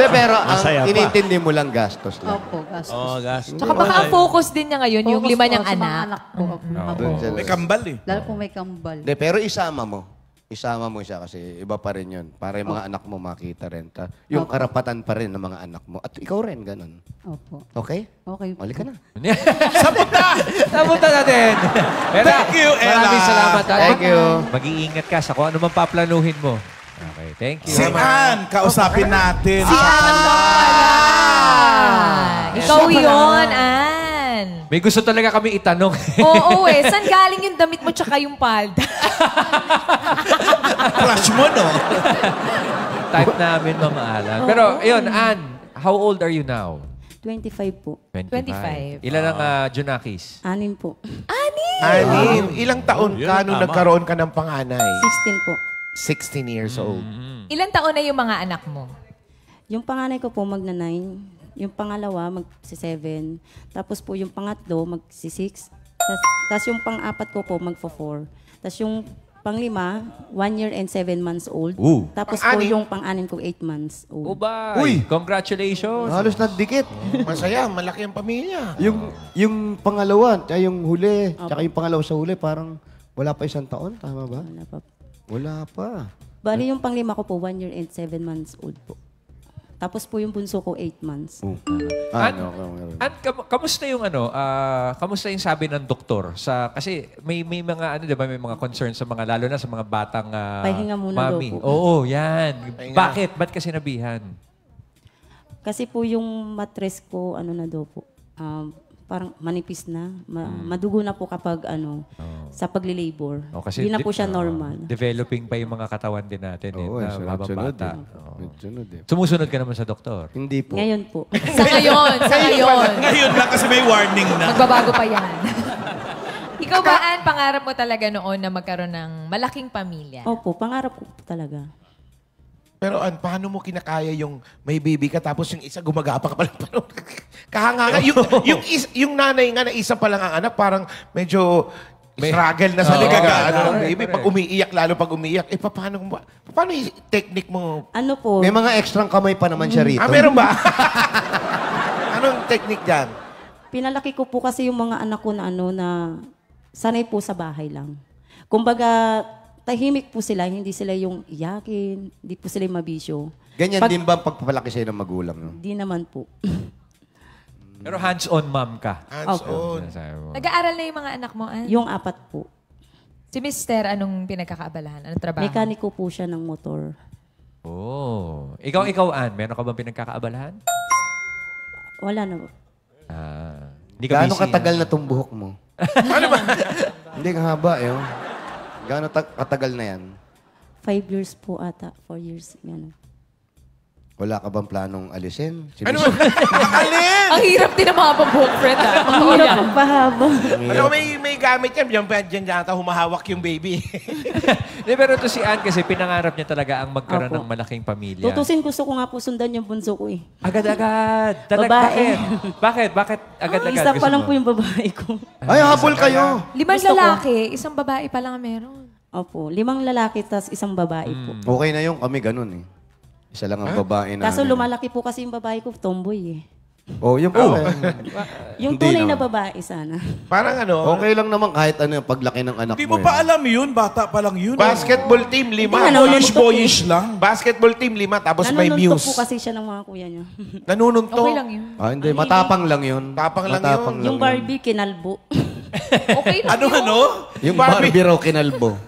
Pero Masaya ang pa. inintindi mo lang gastos lang. Opo, gastos. Oo, gastos. Tsaka baka ang focus din niya ngayon, yung Focus 5 po niyang sa mga anak. ko. Opo. May kambal eh. Lalo po may kambal. Pero isama mo. Isama mo siya kasi iba pa rin yun. Para yung mga anak mo makita rin. Yung karapatan pa rin ng mga anak mo. At ikaw rin, ganun. Opo. Okay? Okay. Mali ka na. Sabutan natin. Thank you, Ella. Maraming salamat. Thank you. Mag-iingat ka sa kung ano man paplanuhin mo. Okay, thank you. Si Ann, kausapin natin. Si Ann pala! Ikaw yun, Ann. May gusto talaga kami itanong. Oo eh. Saan galing yung damit mo tsaka yung palda? Crush mo, no? Type namin, mamaalan. Pero, ayun, Ann, how old are you now? 25 po. 25. Ilan ang Junakis? 6 po. 6. Ilang taon Yun, ka nung tama. nagkaroon ka ng panganay? 16 po. 16 years old. Ilang taon na yung mga anak mo? Yung panganay ko po magna-9. Yung pangalawa magsi-7. Tapos po yung pangatlo magsi-6. Tapos yung pang-apat ko po magfo-4. Tapos yung panglima, 1 year and 7 months old. Ooh. Tapos po Pang-anim? yung pang-anim ko 8 months old. Uy! Congratulations! Halos nagdikit. Masaya, malaki ang pamilya. Yung pangalawa, tsaka yung huli, tsaka yung pangalawa sa huli, parang wala pa 1 taon. Tama ba? Wala pa. Wala pa. Bali yung panglima ko po, 1 year and 7 months old po. Tapos po yung bunso ko, 8 months. At kamusta yung kamusta yung sabi ng doktor kasi may mga di ba may mga concerns sa mga lalo na sa mga batang Pahinga muna mami. daw po. Oo, yan. Bakit? Ba't kasi nabihan? Kasi po yung mattress ko, ano na daw po, parang manipis na. Madugo na po kapag sa pagli-labor. Kasi Hindi na po siya normal. Developing pa yung mga katawan din natin. Oo, habang sunod-sunod bata. Sunod eh. Sumusunod ka naman sa doktor? Hindi po. Ngayon po. Sa ngayon. Ngayon lang kasi may warning na. Magbabago pa yan. Ikaw ba, Ann, pangarap mo talaga noon na magkaroon ng malaking pamilya? Opo, pangarap ko po talaga. Pero paano mo kinakaya yung may baby ka tapos yung isa gumagapang ka pala? Kahanga. Yung nanay nga na isa pa lang ang anak, parang medyo struggle na sa ligaga. Baby, pag umiiyak, lalo pag umiiyak, paano yung technique mo? Ano po? May mga extrang kamay pa naman siya rito. Meron ba? Anong technique dyan? Pinalaki ko po kasi yung mga anak ko na na sanay po sa bahay lang. Kumbaga, tahimik po sila, hindi sila yung iyakin, hindi po sila yung mabisyo. Ganyan din ba ang pagpapalaki sa'yo ng magulang? No? Hindi naman po. Pero hands-on mom ka. Hands-on. Nag-aaral na yung mga anak mo, Ann? Yung 4 po. Si Mister, anong pinagkakaabalahan? Anong trabaho? Mekaniko po siya ng motor. Oh. Ikaw, Ann, meron ka bang pinagkakaabalahan? Wala na po. Hindi ka Gaano busy, katagal na itong buhok mo? Ano ba? Hindi, ang haba eh. Oh. Gaano katagal na yan? 5 years po ata. 4 years. Yan. Wala ka bang planong alisin? Ano ba? Alin? Ang hirap din ng mga pabuhok, friend. Ang hirap ng pahaba. Ano, may gamit yan. Diyan yata humahawak yung baby. Di, pero ito si Ann kasi pinangarap niya talaga ang magkaroon ng malaking pamilya. Tutusin, gusto ko nga po sundan yung bunso ko eh. Agad-agad. Babae. Bakit agad-agad? Isa pa gusto lang mo? po yung babae ko. Ay, habol kayo. 5 lalaki, isang babae pa lang ang meron. Opo, 5 lalaki tas isang babae po. Okay na yung kami ganun eh. Isa lang ang babae na. Kaso lumalaki po kasi yung babae ko, tomboy eh. Oh, yung po. Yung Hindi tunay na naman. babae sana. Parang ano? Okay lang naman kahit ano yung paglaki ng anak Hindi mo. mo pa alam yun. Bata pa lang yun. Basketball team, 5. Boyish lang. Basketball team, 5. Tapos may Nanununtok Muse. po kasi siya ng mga kuya niya. Nanununtok? Okay lang yun. Ah, hindi. Matapang lang yun. Tapang lang Matapang yun. Yung Barbie, kinalbo. Okay lang yun. Ano? Yung Barbie raw kinalbo.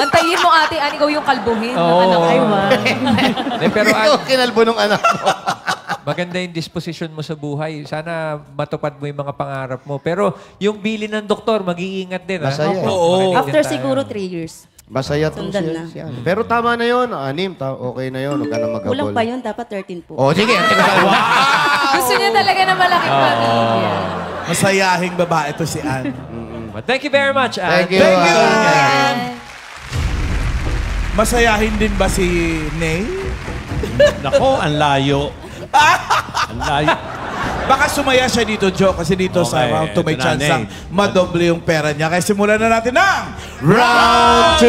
Antayin mo ate, ikaw yung kalbuhin. Oo. ng anak mo. Ay, wow. Pero Ikaw kinalbo ng anak mo. maganda yung disposition mo sa buhay. Sana matupad mo yung mga pangarap mo. Pero yung bili ng doktor, mag-iingat din. Masaya. Oo. After siguro 3 years. Masaya to Sundan na. siya. Pero tama na yun. 6, okay na yun. Huwag ka na maghabol. Kulang pa yun, dapat 13 po. Oh, sige. Gusto niya talaga na malaking pamilya. Masayahing babae to si Ann. But thank you very much, Ann. Thank you. Thank you, Ann. Masayahin din ba si Nay? Nako, ang layo. Ang layo. Baka sumaya siya dito, Joe, kasi dito sa Okay, round 2 may ito na, chance Nay. ang madoble yung pera niya. Kaya simulan na natin ang Round 2!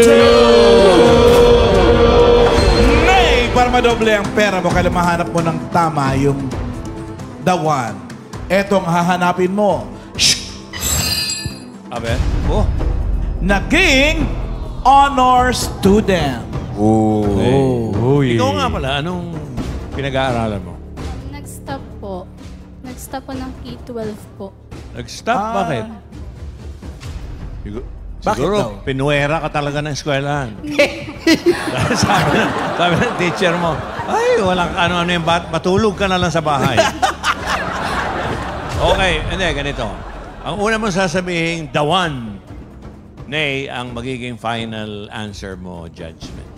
Nay, para madoble ang pera mo, kailangan mahanap mo ng tama yung the one. Etong hahanapin mo. Abe? Oh. Naging honor student. Uy. Ikaw nga pala, anong pinag-aaralan mo? Nag-stop po. Nag-stop po ng K-12 po. Nag-stop? Bakit? Bakit Siguro, daw? pinuwera ka talaga ng eskwelahan. sabi ng teacher mo, ay, walang ano-ano yung matulog ka na lang sa bahay. Okay, hindi, ganito. Ang una mo sasabihin, the one. Nay, ang magiging final answer mo, judgment.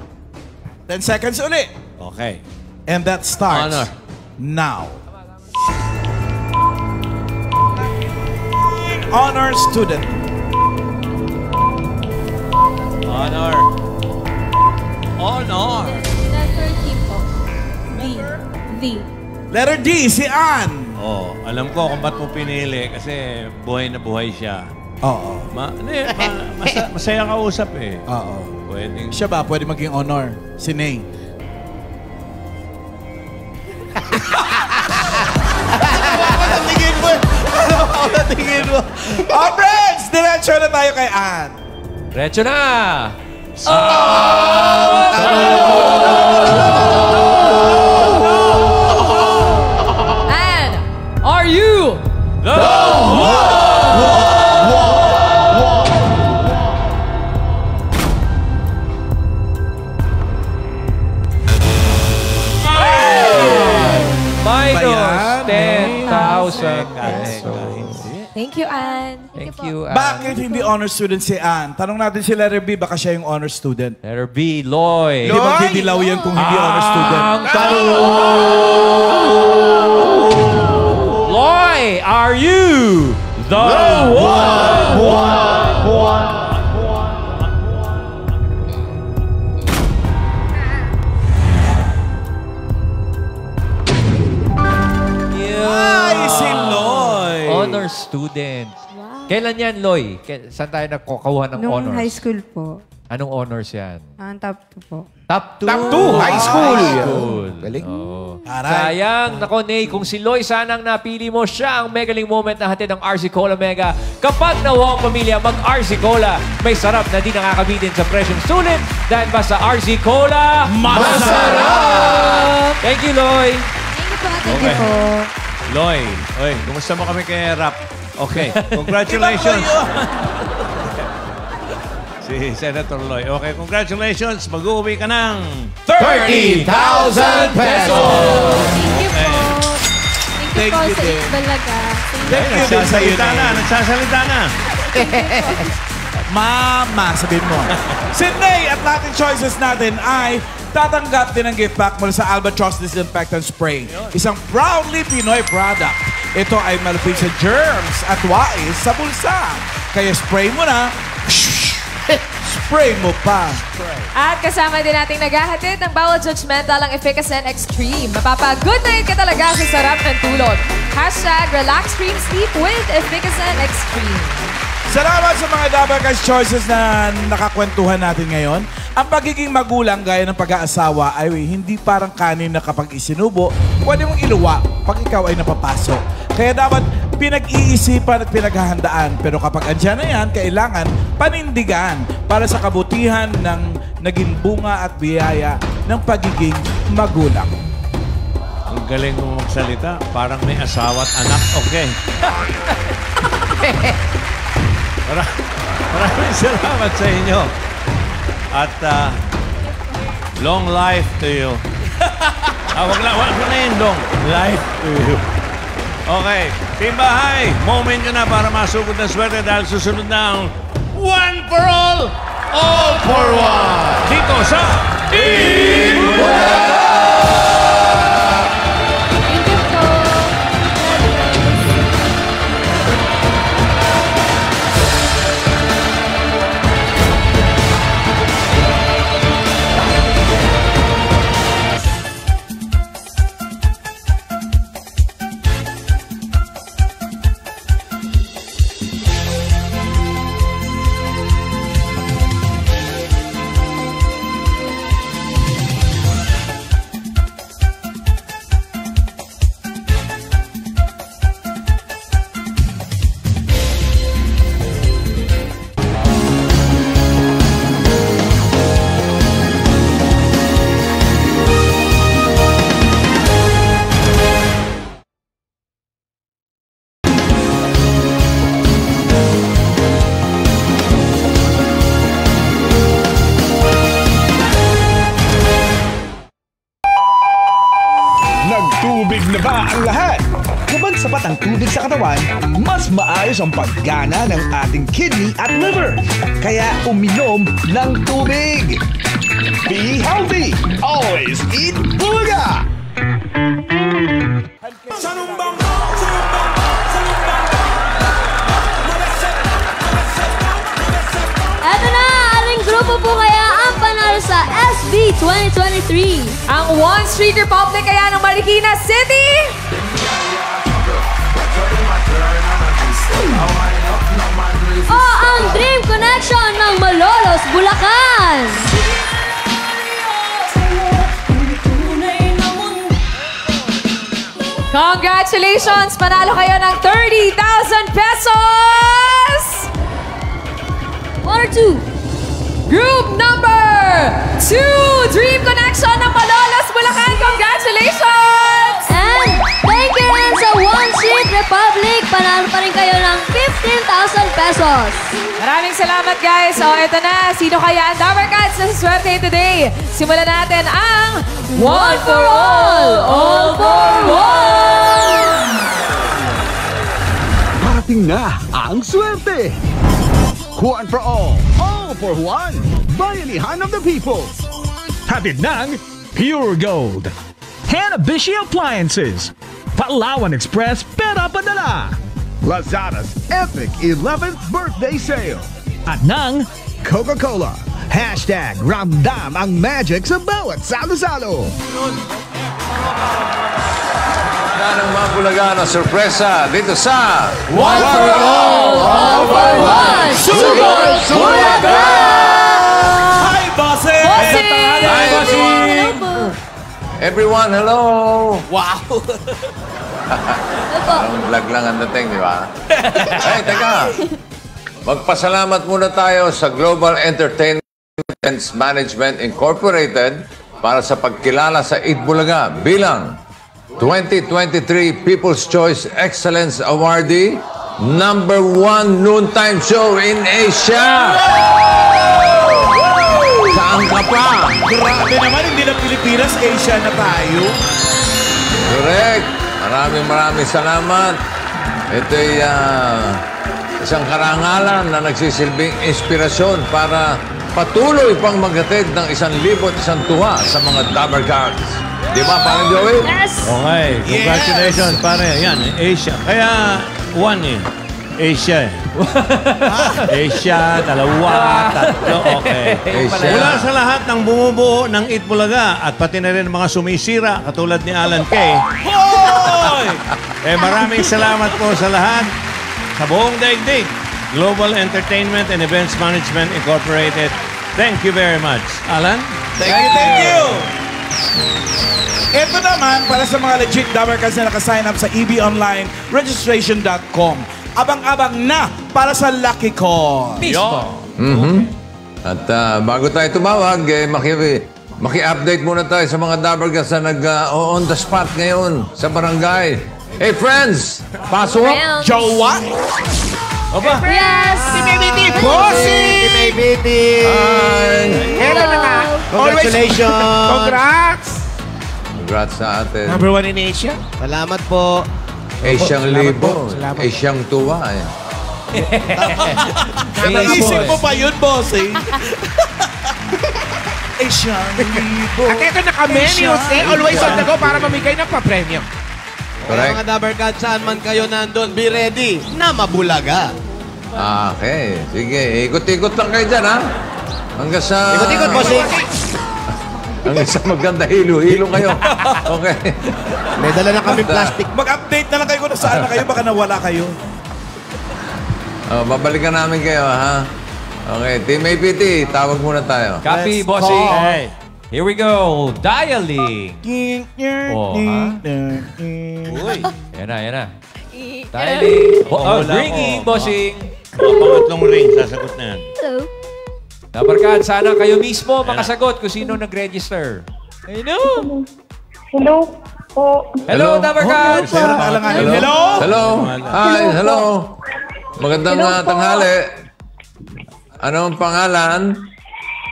10 seconds ulit. Okay. And that starts Honor. now. Honor student. Honor. Honor. Letter D po. D. Letter D, si Ann. Oh, alam ko kung ba't mo pinili kasi buhay na buhay siya. Oo. Masaya ka usap eh. Oo. Pwedeng... Siya ba pwede maging honor? Si Nay. Tingin mo. Tingin mo. Oh, friends! Diretso na tayo kay Ann. Diretso na! And, are you Minus Bayan. 10,000 pesos. Thank you, Ann. Thank you, Ann. Bakit hindi honor student si Ann? Tanong natin si letter B, baka siya yung honor student. Letter B, Loy. Hindi magdidilaw yan kung hindi honor student. Ang tanong! Loy, are you the one? Ay, si Loy. Honor student. Kailan yan, Loy? Saan tayo nakukuha ng Nung honors? high school po. Anong honors yan? Ang top 2 po. Top 2. Top 2, high school. High school. Galing. Oo. Aray. Sayang, nako Ney, kung si Loy sanang napili mo, siya ang megaling moment na hatid ng RC Cola Mega. Kapag nawaw ang pamilya, mag-RC Cola. May sarap na di nakakabitin sa presyong sulit dahil ba sa RC Cola, masarap! Thank you, Loy. Thank you po. Loy, oy, kumusta mo kami kay Rap? Okay, congratulations. Si Senator Loy. Okay, congratulations. Mag-uwi ka ng 30,000 pesos! Thank you po. Thank you Thank po you sa din. Itbalaga. Thank you din sa iyo, Nagsasalita na, Nay. nagsasalita na. Mama, sabihin mo. Si Nay at lahat ng choices natin ay magtatanggap din ng gift pack mula sa Albatross Disinfectant Spray. Isang proudly Pinoy product. Ito ay malupit sa germs at wais sa bulsa. Kaya spray mo na, spray mo pa. At kasama din nating naghahatid ng bawal judgmental ang Efficasen Extreme. Mapapa-good night ka talaga sa sarap ng tulog. #Relax Dream Sleep with Efficasen Extreme. Salamat sa mga Dabber Guys choices na nakakwentuhan natin ngayon. Ang pagiging magulang gaya ng pag-aasawa ay hindi parang kanin na kapag isinubo, pwede mong iluwa pag ikaw ay napapasok. Kaya dapat pinag-iisipan at pinaghahandaan. Pero kapag andyan na yan, kailangan panindigan para sa kabutihan ng naging bunga at biyaya ng pagiging magulang. Ang galing mo magsalita. Parang may asawa at anak. Okay. Maraming salamat sa inyo. At long life to you. Wag na yun, long life to you. Okay. Team Bahay, moment nyo na para masugod na swerte dahil susunod na ang One for All for One. Dito sa Eat Bulaga! Nagtubig na ba ang lahat? Kapag sapat ang tubig sa katawan, mas maayos ang paggana ng ating kidney at liver. Kaya uminom ng tubig. Be healthy. Always eat Bulaga! Eto na! Aling grupo po kaya ang panalo sa SB 2023? Ang One Street Republic kaya ng Marikina City? O ang Dream Connection ng Malolos, Bulacan? Congratulations! Panalo kayo ng 30,000 pesos! 1 or 2? Group number 2, Dream Connection ng Malolos, Bulacan. Congratulations! And thank you rin sa One Street Republic. Panalo pa rin kayo ng 15,000 pesos. Maraming salamat guys. O, eto na. Sino kaya ang Dabber Cats na swerte today? Simulan natin ang One for All for One! Parating na ang swerte! One for all for one. Bayanihan of the people. Hatid ng Pure Gold. Hanabishi Appliances. Palawan Express Pera Padala. Lazada's Epic 11th Birthday Sale. At ng Coca-Cola. #Ramdam ang magic sa bawat salo-salo. Ng mga Bulaga na sorpresa dito sa One for all for one. Sugod Bulaga! Hi, bosses! Hi, everyone! Everyone, hello! Wow! Parang vlog lang ang dating, di ba? Ay, teka! Magpasalamat muna tayo sa Global Entertainment Management Incorporated para sa pagkilala sa Eat Bulaga bilang 2023 People's Choice Excellence Awardee, #1 noontime show in Asia! Saan ka pa? Grabe naman, hindi na Pilipinas, Asia na tayo. Correct. Maraming salamat. Ito'y isang karangalan na nagsisilbing inspirasyon para patuloy pang maghatid ng 1,001 tuwa sa mga Dabber Cats. Di ba, parang Joey? Yes! Okay, congratulations, pare. Yan, Asia. Kaya, one eh. Asia eh. Asia, dalawa, tatlo, okay. Asia. Mula sa lahat ng bumubuo ng Itbulaga at pati na rin mga sumisira, katulad ni Alan Kay. Maraming salamat po sa lahat. Sa buong daigdig, Global Entertainment and Events Management Incorporated. Thank you very much. Alan? Thank you. Ito naman, para sa mga legit Dabber Cats na nakasign up sa ebonlineregistration.com. Abang-abang na para sa Lucky Call. At bago tayo tumawag, maki-update muna tayo sa mga Dabber Cats na on the spot ngayon sa barangay. Hey friends! Pasok! Jowa! Oba? Yes! Team ABT! Bossing! Team ABT! Eto na nga. Congratulations! Congrats! Congrats sa atin. Number 1 in Asia. Salamat po. Asyang libo. Salamat. Asyang tuwa eh. Naisip mo pa yun, bossing? Asyang libo. At ito na kami ni Jose. Always on the go para mamigay ng pa-premium. Correct. Mga Dabber Cats, saan man kayo nandun, be ready na mabulaga. Okay. Sige, ikot-ikot lang kayo dyan, ha? Hanggang sa... Ikot-ikot, bossing. Hanggang sa maganda hilo-hilo kayo. Okay. May dala na kami plastic. Mag-update na lang kayo kung nasaan na kayo, baka nawala kayo. Babalikan namin kayo, ha? Okay, Team APT, tawag muna tayo. Copy, bossing. Hey. Here we go. Dialing. Oh, ha? Uy. Yan na. Dialing. Ringing, bossing. Pangatlong ring, sasagot na yan. Hello. Dabber Cats, sana kayo mismo makasagot kung sino nag-register. Hello. Hello po. Hello, Dabber Cats. Hello. Hello. Hi, hello. Magandang tanghali. Ano ang pangalan?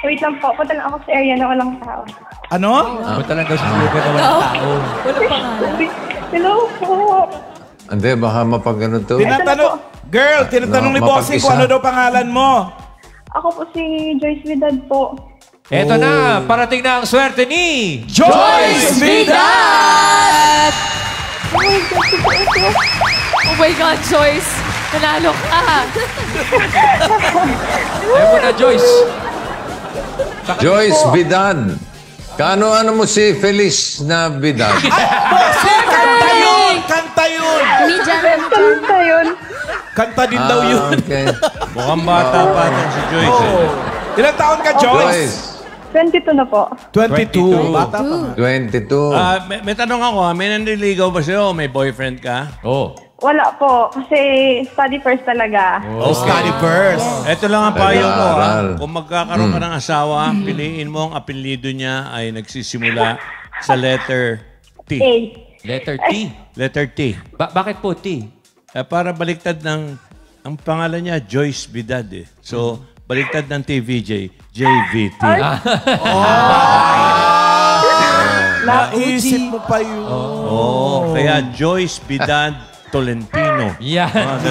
Wait lang po. Punta lang ako sa area na walang tao. Ano? Punta lang daw sa lugar na walang tao. Walang pangalan. Hello po. Hindi, baka mapag-ano to. Tinatanong ni bossing kung ano daw pangalan mo. Ako po si Joyce Vidal po. Eto na, parating na ang swerte ni Joyce Vidal! Oh my God, Joyce. Nanalo ka. Ayaw mo na, Joyce. Joyce Vidal. Kaano-ano mo si Feliz na Vidal? Kanta yun! Kanta yun. Kanta din daw yun. Okay. Mukhang bata pa itong si Joyce. Ilang taon ka, Joyce? 22 na po. 22. Bata pa. 22. May tanong ako, may nanliligaw ba sa'yo o may boyfriend ka? Oo. Wala po. Kasi study first talaga. Study first. Ito lang ang payo ko. Aral. Kung magkakaroon ka ng asawa, piliin mo ang apelyido niya ay nagsisimula sa letter T. A. Letter T. Letter T. Bakit po T? Para baliktad ng... Ang pangalan niya, Joyce Vidal eh. So, baliktad ng TVJ, JVT. Naisip mo pa yun. Kaya Joyce Vidal Tolentino. Yan.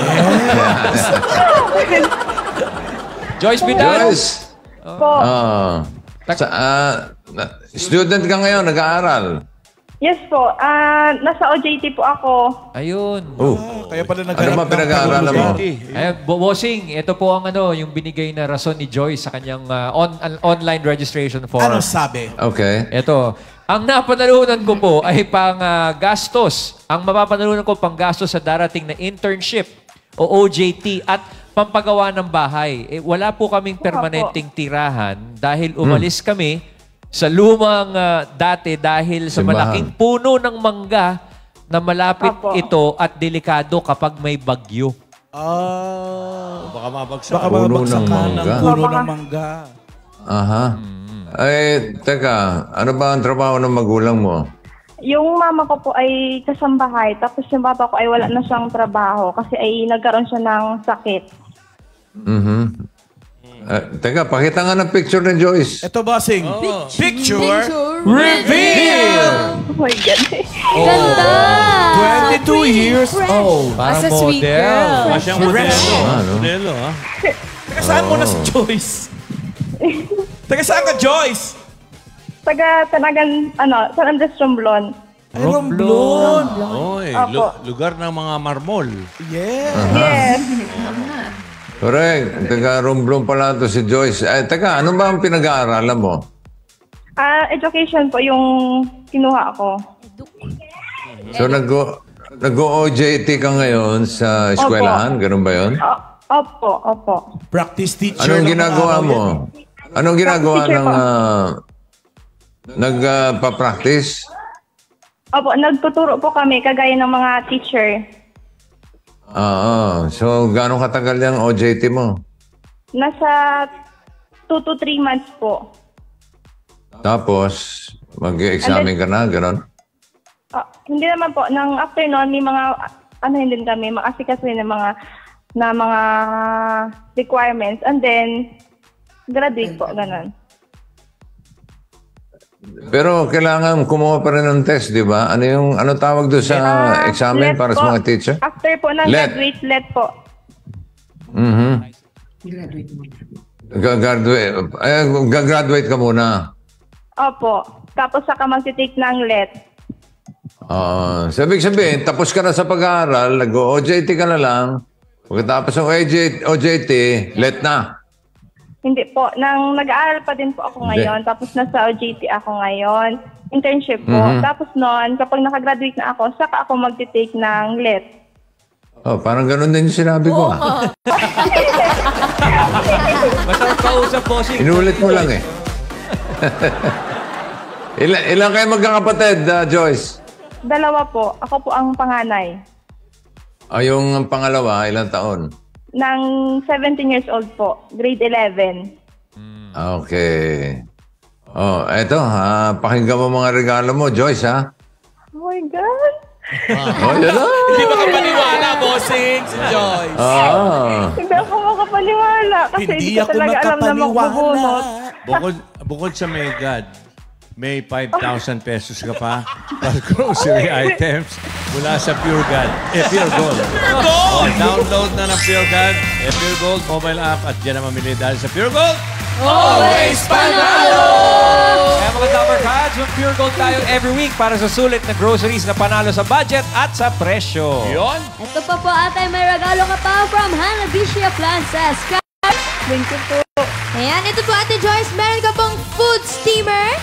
Joyce Vidal. Joyce. Po. Student ka ngayon, nag-aaral. Yes po. Nasa OJT po ako. Ayun. Kaya pala Ano ba pinag-aaralan mo? Bossing, ito po ang yung binigay na rason ni Joyce sa kanyang online registration form. Ano sabi? Okay. Ito, ang napanalunan ko po ay pang-gastos. Ang mapapanalunan ko pang-gastos sa darating na internship o OJT at pampagawa ng bahay. Wala po kaming permanenteng tirahan dahil umalis kami sa lumang dati dahil sa malaking puno ng mangga na malapit ito at delikado kapag may bagyo. Baka mabagsak. Baka mabagsakan ng puno ng mangga. Aha. Ay, teka. Ano ba ang trabaho ng magulang mo? Yung mama ko po ay kasambahay. Tapos yung papa ko ay wala na siyang trabaho kasi ay nagkaroon siya ng sakit. Teka, pakita nga ng picture ni Joyce. Ito, bossing. Picture reveal! Oh my God. Ganda! 22 years old. Parang As a sweet model. girl. Masyang modelo. Modelo, ha? Teka, saan mo na si Joyce? Taga saan ka, Joyce? Taga Tanagan, San Andres Romblon. Ay, Romblon. Oy, lugar ng mga marmol. Yeah. Yes. Correct. Taga Romblon pala to si Joyce. Teka, ano ba ang pinag-aaralan mo? Education po yung kinuha ko. So, nag-OJT ka ngayon sa eskwelahan? Ganun ba yun? Opo. Practice teacher. Anong ginagawa mo? Anong ginagawa ng nagpa-practice? Opo, nagtuturo po kami kagaya ng mga teacher. So, gano'ng katagal yung OJT mo? Nasa 2 to 3 months po. Tapos, mag-examine ka na, gano'n? Hindi naman po. Nang after noon, may mga, hindi kami, makasikasin ng mga requirements. And then, graduate po, gano'n. Pero kailangan kumuha pa rin ng test, di ba? Ano tawag doon sa examen para sa mga teacher? After po ng graduate, let po. Gagraduate ka muna. Opo. Tapos saka mag-take ng let. Sabi tapos ka na sa pag-aaral, nag-OJT ka na lang. Pagkatapos ng OJT, let na. Hindi po. Nag-aaral pa din po ako ngayon. Tapos nasa OJT ako ngayon. Internship po. Tapos noon, kapag nakagraduate na ako, saka ako mag-take ng let. Parang ganun din yung sinabi ko. Masarap kausap, bossing. Inulit mo lang eh. Ilan kayo magkakapatid, Joyce? 2 po. Ako po ang panganay. Yung pangalawa, ilang taon? Nang 17 years old po. Grade 11. Okay. Eto, pakinggan mo mga regalo mo, Joyce, ha? Oh my God. Yan na. Hindi makapaniwala, bossing, si Joyce. Hindi ako makapaniwala. Kasi hindi ko talaga alam na magbubunot. Bukod sa may God, may 5,000 pesos ka pa para grocery items mula sa Pure Gold. Pure Gold. Download na ng Pure Gold, Pure Gold mobile app at dyan na mamili dahil sa Pure Gold. Always panalo! Kaya mga Dapper Cats, with Pure Gold tayo every week para sa sulit na groceries na panalo sa budget at sa presyo. Yun. Ito pa po ate, may regalo ka pa from Hanabishi Appliances. Thank you po. Ayan, ito po ate Joyce, meron ka pong food steamer.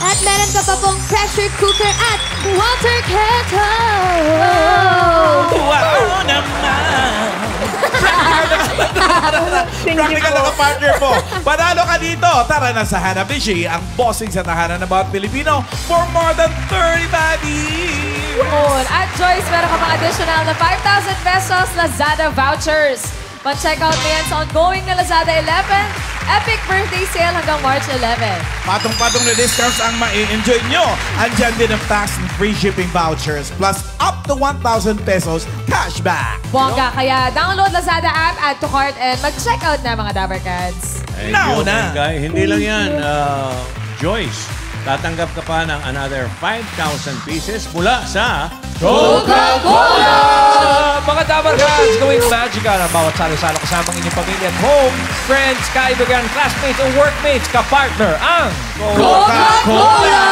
At meron ka pa pong pressure cooker at water kettle. Wow naman! Practical na partner po. Panalo ka dito. Tara na sa Hanabishi, ang bossing sa tahanan ng bawat Pilipino for more than 35 years. At Joyce, meron ka pang additional na 5,000 pesos Lazada vouchers. Pa-check out mo yan sa ongoing na Lazada 11 Epic Birthday Sale hanggang March 11. Patong-patong na discounts ang ma-enjoy nyo. Andyan din ang tax and free shipping vouchers plus up to 1,000 pesos cashback. Bongga, kaya download Lazada app, add to cart, and mag-check out na mga Dapper Cats. Nauna! Hindi lang yan, Joyce. Tatanggap ka pa ng another 5,000 pieces mula sa Coca-Cola! Mga Dapper Cats, gawing magical ang bawat salo-salo kasama ang inyong pamilya at home, friends, kaibigan, classmates o workmates, kapartner ang Coca-Cola!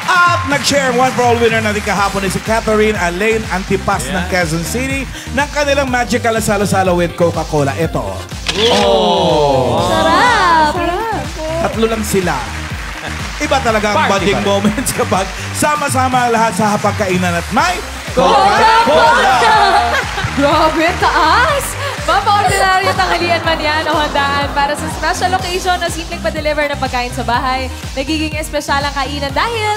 At nag-share one for all winner natin kahapon ay si Catherine Alain Antipas ng Quezon City ng kanilang magical na salo-salo with Coca-Cola. Ito. Sarap! Tatlo lang sila. Iba talaga ang bonding moments kapag sama-sama lahat sa hapagkainan at may Coca-Cola! Grabe, taas! Mapa-ordinaryo tanghalian man yan o handaan para sa special occasion na simpleng pa-deliver ng pagkain sa bahay. Nagiging espesyal ang kainan dahil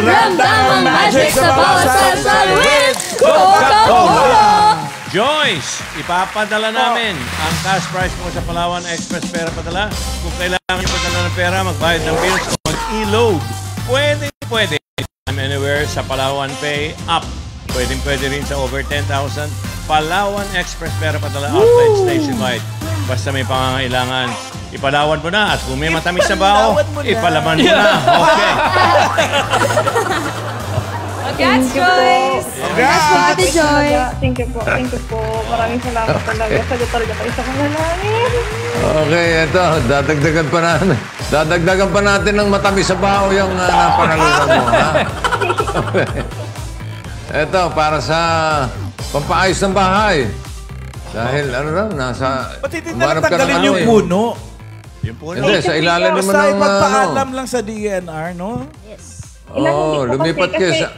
Ramdam ang magic sa bawat salo with Coca-Cola! Joyce, ipapadala namin ang cash prize mo sa Palawan Express Pera Padala. Kung kailangan nyo padala ng pera, magbayad ng bills o mag-e-load. Pwede. Anywhere sa Palawan Pay app. Pwede rin sa over 10,000. Palawan Express Pera Padala outlets nationwide. Basta may pangangailangan, ipalawan mo na. At kung may matamis na bao, ipalaman mo na. Okay. Congrats, Joyce! Congrats po, Ate Joy. Thank you po. Thank you po. Maraming salamat talaga. Sagot talaga kayo sa panalangin. Okay, ito. Dadagdagan pa natin ng matamis sa baho yung napanalunan mo, ha? Ito, para sa pampaayos ng bahay. Dahil, ano na, nasa... Ba't hindi na tanggalin yung puno? Yung puno? Hindi, sa ilalim naman Basta ng... ipagpaalam lang sa DNR, no? Oo, lumipat kayo sa...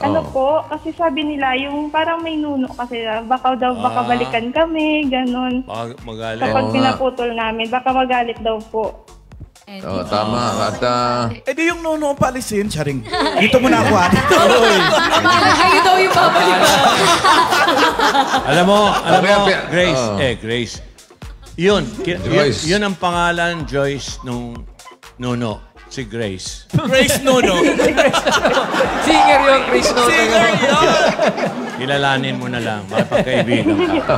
Ano po, kasi sabi nila, yung parang may nuno kasi baka balikan kami, ganun. Baka magalit. Kapag pinaputol namin, baka magalit daw po. Oo, tama. At, Eh di yung nuno ang paalisin, charing. Dito muna ako, dito. Kayo daw yung babalik. Alam mo, Grace, Oh. Grace. Yun, Joyce. yun ang pangalan, Joyce, nung Nuno. Si Grace. Grace Nuno. Singer yun, Grace Nuno. Singer yun. Kilalanin mo na lang, makipagkaibigan ka.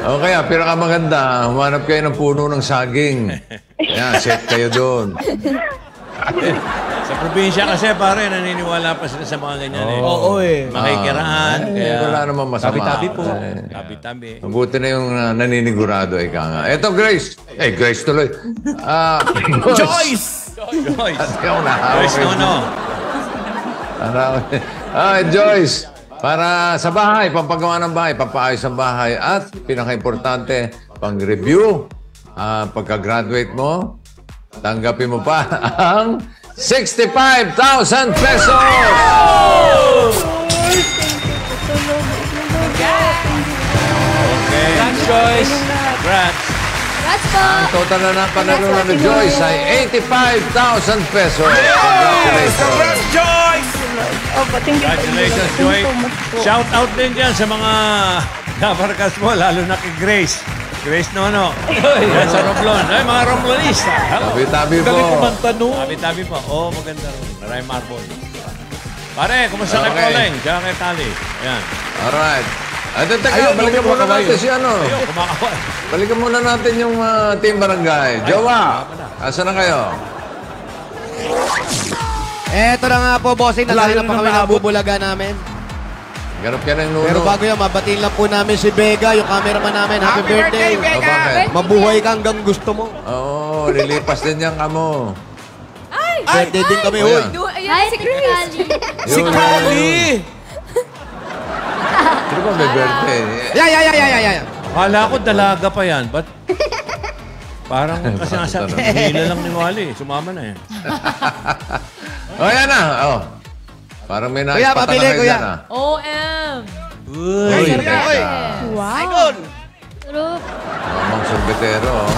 o kaya, pinakamaganda, humanap kayo ng puno ng saging. Yan, set kayo doon. Sa probinsya kasi, pare, naniniwala pa sila sa mga ganyan eh. Oo eh. Makikirahan. Kaya... Wala namang masama. Tabi-tabi po. Tabi-tabi. Mabuti na yung naninigurado, ika nga. Eto, Grace. Grace tuloy. Joyce! Joyce. Joyce Joyce Nuno. Joyce. Para sa bahay, pampagawa ng bahay, pampaayos ng bahay, at pinaka-importante, pang-review, pagka-graduate mo, tanggapin mo pa ang 65,000 pesos! Okay. Congrats, Joyce. Congrats. Congrats po. Ang total na panalunan ni Joyce ay 85,000 pesos. Congratulations! Congrats, Joyce! Opo, thank you. Congratulations, Thank you Joy. so much po. Shout out din dyan sa mga Dabarkas mo, lalo na kay Grace. Grace Nono. Yan sa Romblon. Ay, mga Romblonista. Tabi-tabi po. Galing kumanta, no? Tabi-tabi po. Oo, maganda rin. Maraming marble. Pare, kumusta kay Okay. Pauling? Diyan kay Tali. Ayan. Alright. At teka, Ayun, balikan muna kumakabayo. natin si ano. Ayun, kumakawal. Balikan muna natin yung team barangay. Jowa, asa na kayo? Eto na nga po, bossing. Nalayo na pa kami ng bubulaga namin. Ganap ka ng nuno. Pero bago yan, mabatiin lang po namin si Vega, yung cameraman namin. Happy birthday! O, bakit? Mabuhay ka hanggang gusto mo. Oo, lilipas din yan kamo. Birthday din kami, O, uy. yan. Hi, si Kali. Si Kali! Sino ba may birthday? Yeah. Akala ko dalaga pa yan. Ba't parang kasi nga sabi, hila lang ni Wally. Sumama na yan. O, yan na. O. Parang may Kuya, naispatan pabili, na kayo kuya. dyan, ah. OM! Uy. Wow. Idol! Sarap. Mamang sorbetero. oh.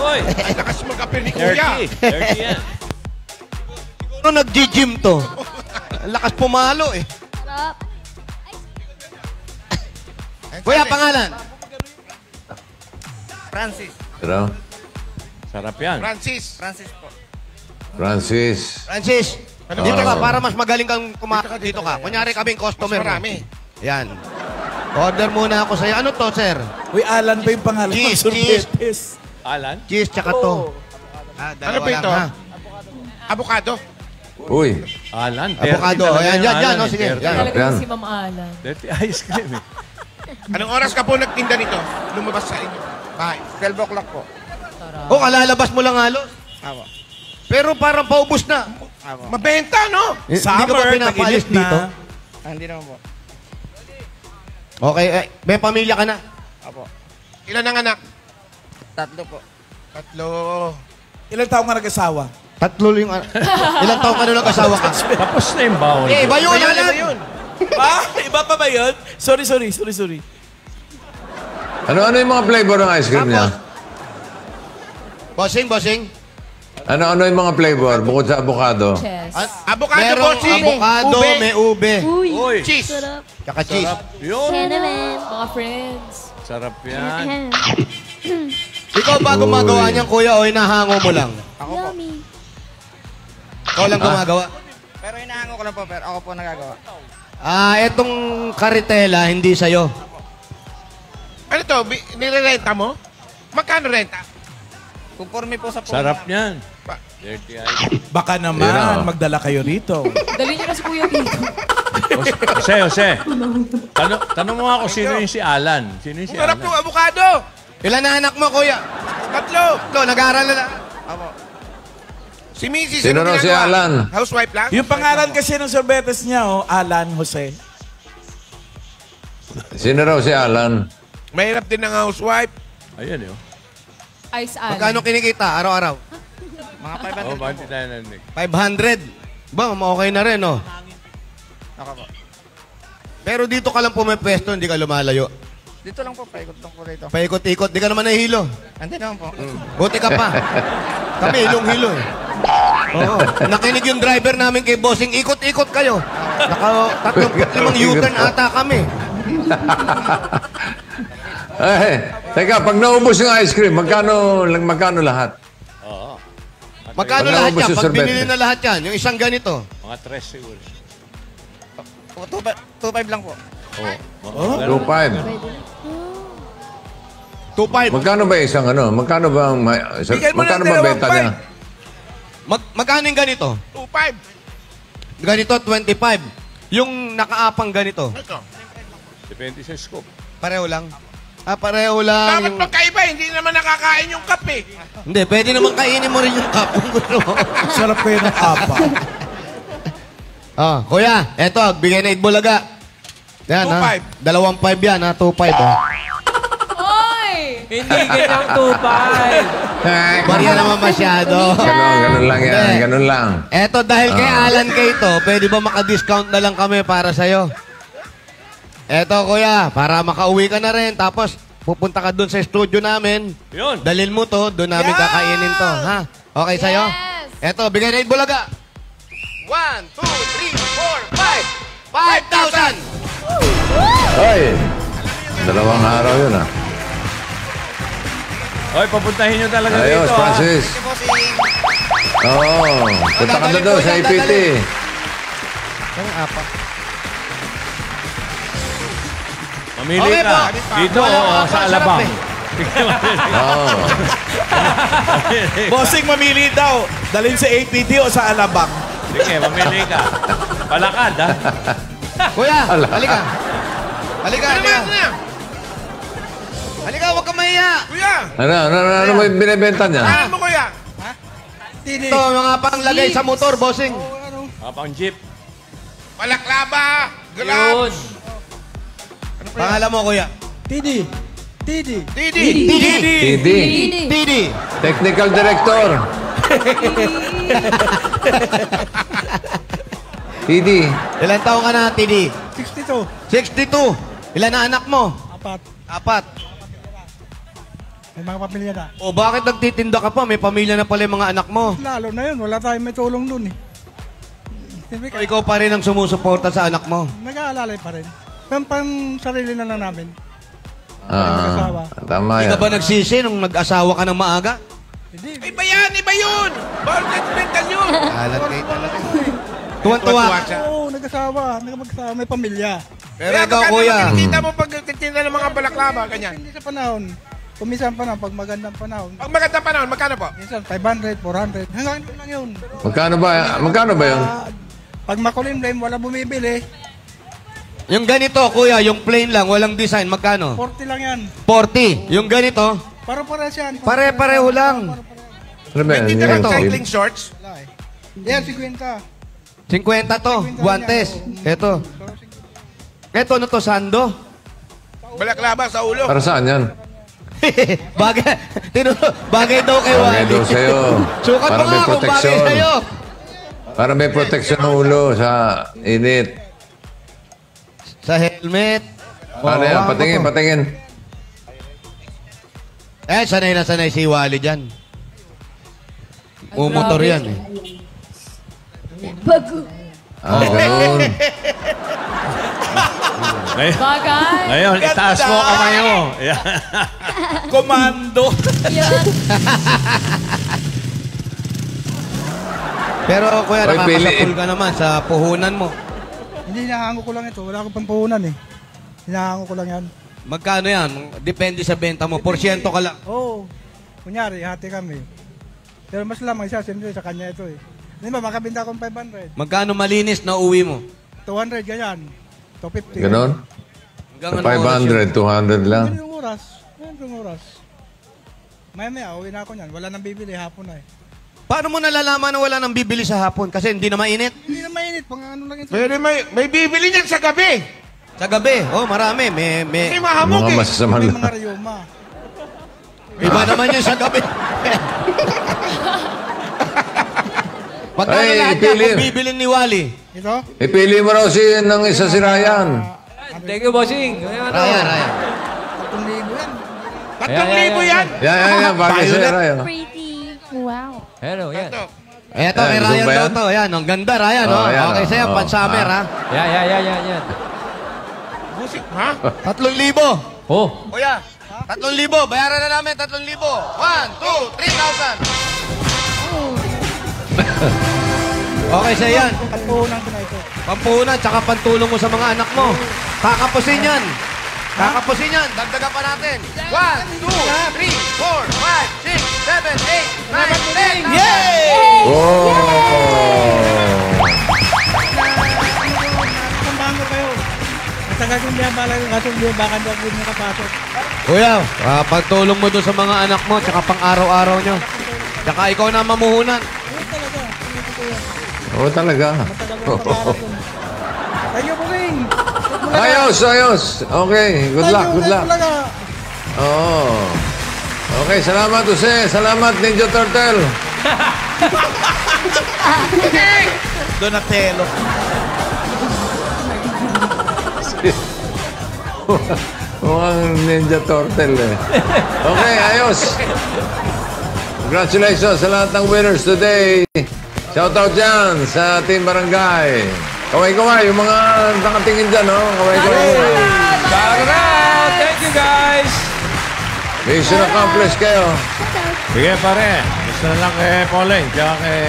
Uy. Lakas mag-apel ni Kuya. 30 yan. Siguro nag-gym to. Ang lakas pumalo eh. Sarap. Kuya, pangalan? Francis. Pero, Sarap yan. Francis. Francis. Francis, Ano dito ba? ka para mas magaling kang kumakas. Dito ka. Kunyari kaming customer. Mas marami. Yan. Order muna ako sa'yo. Ano to, sir? Uy, Alan ba yung pangalan? Cheese, Sorbetes. Alan? Cheese, tsaka to. Ano ba ito? Avocado. Uy. Alan. Avocado. Ayan, yan. No, sige. Yan. Talaga Yan. si Ma'am Alan. Dirty ice cream eh. Anong oras ka po nagtinda nito? Lumabas sa inyo. Bahay. 12 o'clock po. Oh, kalalabas mo lang halos. Pero parang paubos na. Mabenta, no? Hindi ka ba Summer, pinapaalis tag-init na. dito? Hindi naman po. Okay, may pamilya ka na. Ilan ang anak? 3 po. 3. Ilang taong ka nag-asawa? 3 yung ilang taon ka na nag-asawa ka? Tapos na yung bawal. Eh, iba yun, Alan. Iba pa ba yun? Sorry. Ano yung mga flavor ng ice cream niya? Bossing. Ano yung mga flavor bukod sa avocado? Chess. Avocado, Merong bossing. avocado, Ube. may ube. Uy. Cheese. Sarap. Tsaka cheese. Yun. Cinnamon. Mga friends. Sarap yan. Ikaw ba gumagawa niyan, kuya, o hinahango mo lang? Yummy. Ikaw lang gumagawa? Pero hinahango ko lang po, pero ako po nagagawa. Etong karitela, hindi sa'yo. Ano to? Nirerenta mo? Magkano renta? Conforme po sa po. Sarap niyan. Dirty eyes. Baka naman, magdala kayo rito. Dali niyo na si Kuya Kiko. Jose. Tanong mo ako, sino yung si Alan? Sino yung si Alan? Yung avocado! Ilan na anak mo, kuya? Tatlo, nag-aaral na. Si Mrs. Sino raw si Alan? Housewife lang? Yung pangalan kasi ng sorbetes niya, Alan Jose. Sino raw si Alan? Mahirap din ng housewife. Ayun yun. Ice Alan. Magkano kinikita araw-araw? Mga 500 Oh, bakit tayo narinig? 500. Ba, okay na rin, no? Ako po. Pero dito ka lang pumipwesto, hindi ka lumalayo. Dito lang po, paikot lang po dito. Paikot-ikot, di ka naman nahihilo. Hindi naman po. Buti ka pa. Kami, hilong-hilo eh. Oo. Nakinig yung driver namin kay Bossing, ikot-ikot kayo. Naka 35 U-turn ata kami. Teka, pag naubos yung ice cream, magkano lahat? Oo. Magkano lahat yan? Pag binili na lahat yan, yung isang ganito. Mga 3 siguro. 2.5 lang po. Oo. 2.5. 2.5. Magkano ba isang ano? Magkano ba benta niya? Magkano yung ganito? 2.5. Ganito, 25. Yung nakaapang ganito. Depende sa scope. Pareho lang. Pareho lang. Dapat magkaiba, hindi naman nakakain yung kape. Hindi, pwede naman kainin mo rin yung cup kung gusto mo. Sarap kayo ng apa. Kuya, eto, bigay na Itbulaga. Yan, 2.5. 2.5 yan, 2.5. Oy! Hindi, ganyang 2.5. Bariya naman masyado. Ganun lang yan, ganun lang. Eto, dahil kay Alan Kato, pwede ba maka-discount na lang kami para sa'yo? Eto, kuya, para makauwi ka na rin. Tapos, pupunta ka dun sa studio namin. Yun. Dalhin mo to, dun namin kakainin to. Ha? Okay sa'yo? Eto, bigay na Itbulaga. 1, 2, 3, 4, 5. 5,000! Ay, 2 araw yun Hoy, papuntahin nyo talaga Ayos, dito. Francis. Oo, punta ka na doon sa IPT. Ang apa. Mamili ka. Dito o sa Alabang. Bossing, mamili daw. Dalhin sa APT o sa Alabang. Sige, mamili ka. Palakad, ha? Kuya, halika. Halika. Halika, huwag kang mahiya. Kuya! Ano mo yung binibenta niya? Saan mo, kuya? Ito, mga panglagay sa motor, bossing. Pang jeep. Balaklava! Gloves! Pangalan mo, kuya? Tidi. Technical Director. Tidi. Ilan taong ka na, Tidi? 62. 62. Ilan na anak mo? 4. May mga pamilya na. O bakit nagtitinda ka pa? May pamilya na pala yung mga anak mo. Lalo na yun. Wala tayong may tulong dun eh. O ikaw pa rin ang sumusuporta sa anak mo. Nag-aalalay pa rin. Pang sarili na lang namin. Tama Hindi yan. ka ba nagsisi nung nag-asawa ka ng maaga? Iba yan! Iba yun! Bawal judgmental yun! Alat kayo talaga. Tuwan-tuwa. Oo, nag-asawa. May pamilya. Pero ikaw, kuya. Kita mo pag titinda ng mga balaklava, ganyan. Hindi sa panahon. Kumisan panahon, pag magandang panahon. Pag magandang panahon, magkano po? Minsan 500, 400. Hanggang doon lang yun. Magkano ba yun? Pag makulimlim, wala bumibili. Yung ganito, kuya, yung plain lang, walang design, magkano? 40 lang yan. 40. Yung ganito, Para-para yan. pare-pareho lang. Ano ba yan? Tinda Ito. ng cycling shorts? Yan, 50. 50 to, guantes. Ito. Ito, ano to, sando? Balaklava sa ulo. Para saan yan? bagay daw kay Wally. Bagay daw sa'yo. Sukat Para mo may nga kung bagay protection. sa'yo. Para may protection ng ulo sa init. Sa helmet. Ano yan? Patingin. Sanay na sanay si Wally dyan. Motor yan eh. Bago. Ganun. Bagay. Ngayon, itaas mo kamay mo. Yan. Komando. Pero kuya, Oy, nakakasapul ka naman sa puhunan mo. Hindi, hinahango ko lang ito. Wala akong pampuhunan eh. Hinahango ko lang yan. Magkano yan? Depende sa benta mo. Porsyento ka lang. Oo. Kunyari, hati kami. Pero mas lamang siya, siyempre sa kanya ito eh. Hindi ba, makabinta akong 500. Magkano malinis na uwi mo? 200, ganyan. 250. Ganon? Hanggang 500, 200 lang. Yung oras. Yung oras. Maya, uwi na ako niyan. Wala nang bibili, hapon na eh. Paano mo nalalaman na wala nang bibili sa hapon? Kasi hindi na mainit? Hindi na mainit, pang ano lang ito. Pero may bibili niyan sa gabi. Sa gabi? Oh, marami. Kasi mahamog Mga masasama May lang. mga rayuma. Iba naman yun sa gabi. Magkano Ay, lahat yan kung bibilin ni Wally? Ito? Ipili mo raw ng isa si Ryan. Thank you, bossing. Ryan. 3,000 yan. 3,000 yan? Yan. Bagay sa'yo, Ryan. Pretty. Wow. Hello, yan. Eto, kay Ryan Zumba daw yan? to. Ayan, ang ganda, Ryan. Oh, yan, okay oh. sa'yo, Oh. pan-summer, ha? Yan. Musik, ha? 3,000. Oh. Kuya, 3,000. Bayaran na namin, 3,000. 1, 2, 3,000. Okay sa'yo yan. Pagpuhunan ko na ito. Pampuhunan, tsaka pantulong mo sa mga anak mo. Kakapusin yan. Kakapusin yan. Dagdagan pa natin. 1, 2, 3, 4, 5, 6, 7, 8, 9, 10. Yay! Kumbahan ko kayo. Matagal kong biyabala ko kasi baka hindi ako nakapasok. Kuya, pagtulong mo doon sa mga anak mo, tsaka pang araw-araw nyo. Tsaka ikaw na mamuhunan. Oo, talaga. Thank you, Boring. Ayos. Okay, good luck. Oo. Okay, salamat, Jose. Salamat, Ninja Turtle. Donatello. Mukhang Ninja Turtle eh. Okay, ayos. Congratulations sa lahat ng winners today. Shoutout dyan sa Team Barangay. Kaway-kaway, yung mga nakatingin dyan, no? Kaway-kaway. Thank you, guys. Mission accomplished kayo. Sige, pare. Gusto na lang kay Pauline, tsaka kay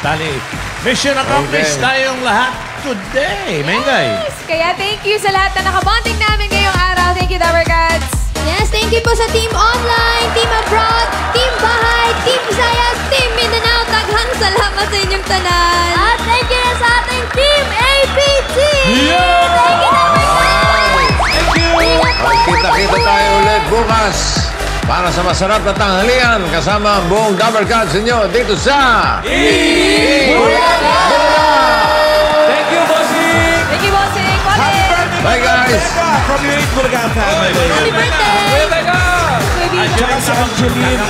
Tali. Mission accomplished tayong lahat today. Mengay. Yes! Kaya thank you sa lahat na nakabonding namin ngayong araw. Thank you, Dabber Cats. Yes, thank you po sa Team Online, Team Abroad, Team Bahay, Team Visayas, Team Mindanao. Taghang salamat sa inyong tanan. At thank you na sa ating Team APT! Thank you, Dabber Cats! Thank you! Kita-kita tayo ulit bukas para sa masarap na tanghalian kasama ang buong Dabber Cats ninyo dito sa Bulaga! Thank you, bossing. Thank you, Bossing. Bye, guys. From your Eat Bulaga family. Happy birthday! Tsaka si Angeline.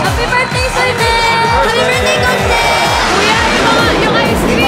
Happy birthday, Sir Nel! Happy birthday, Conte! Kuya, yung ice cream.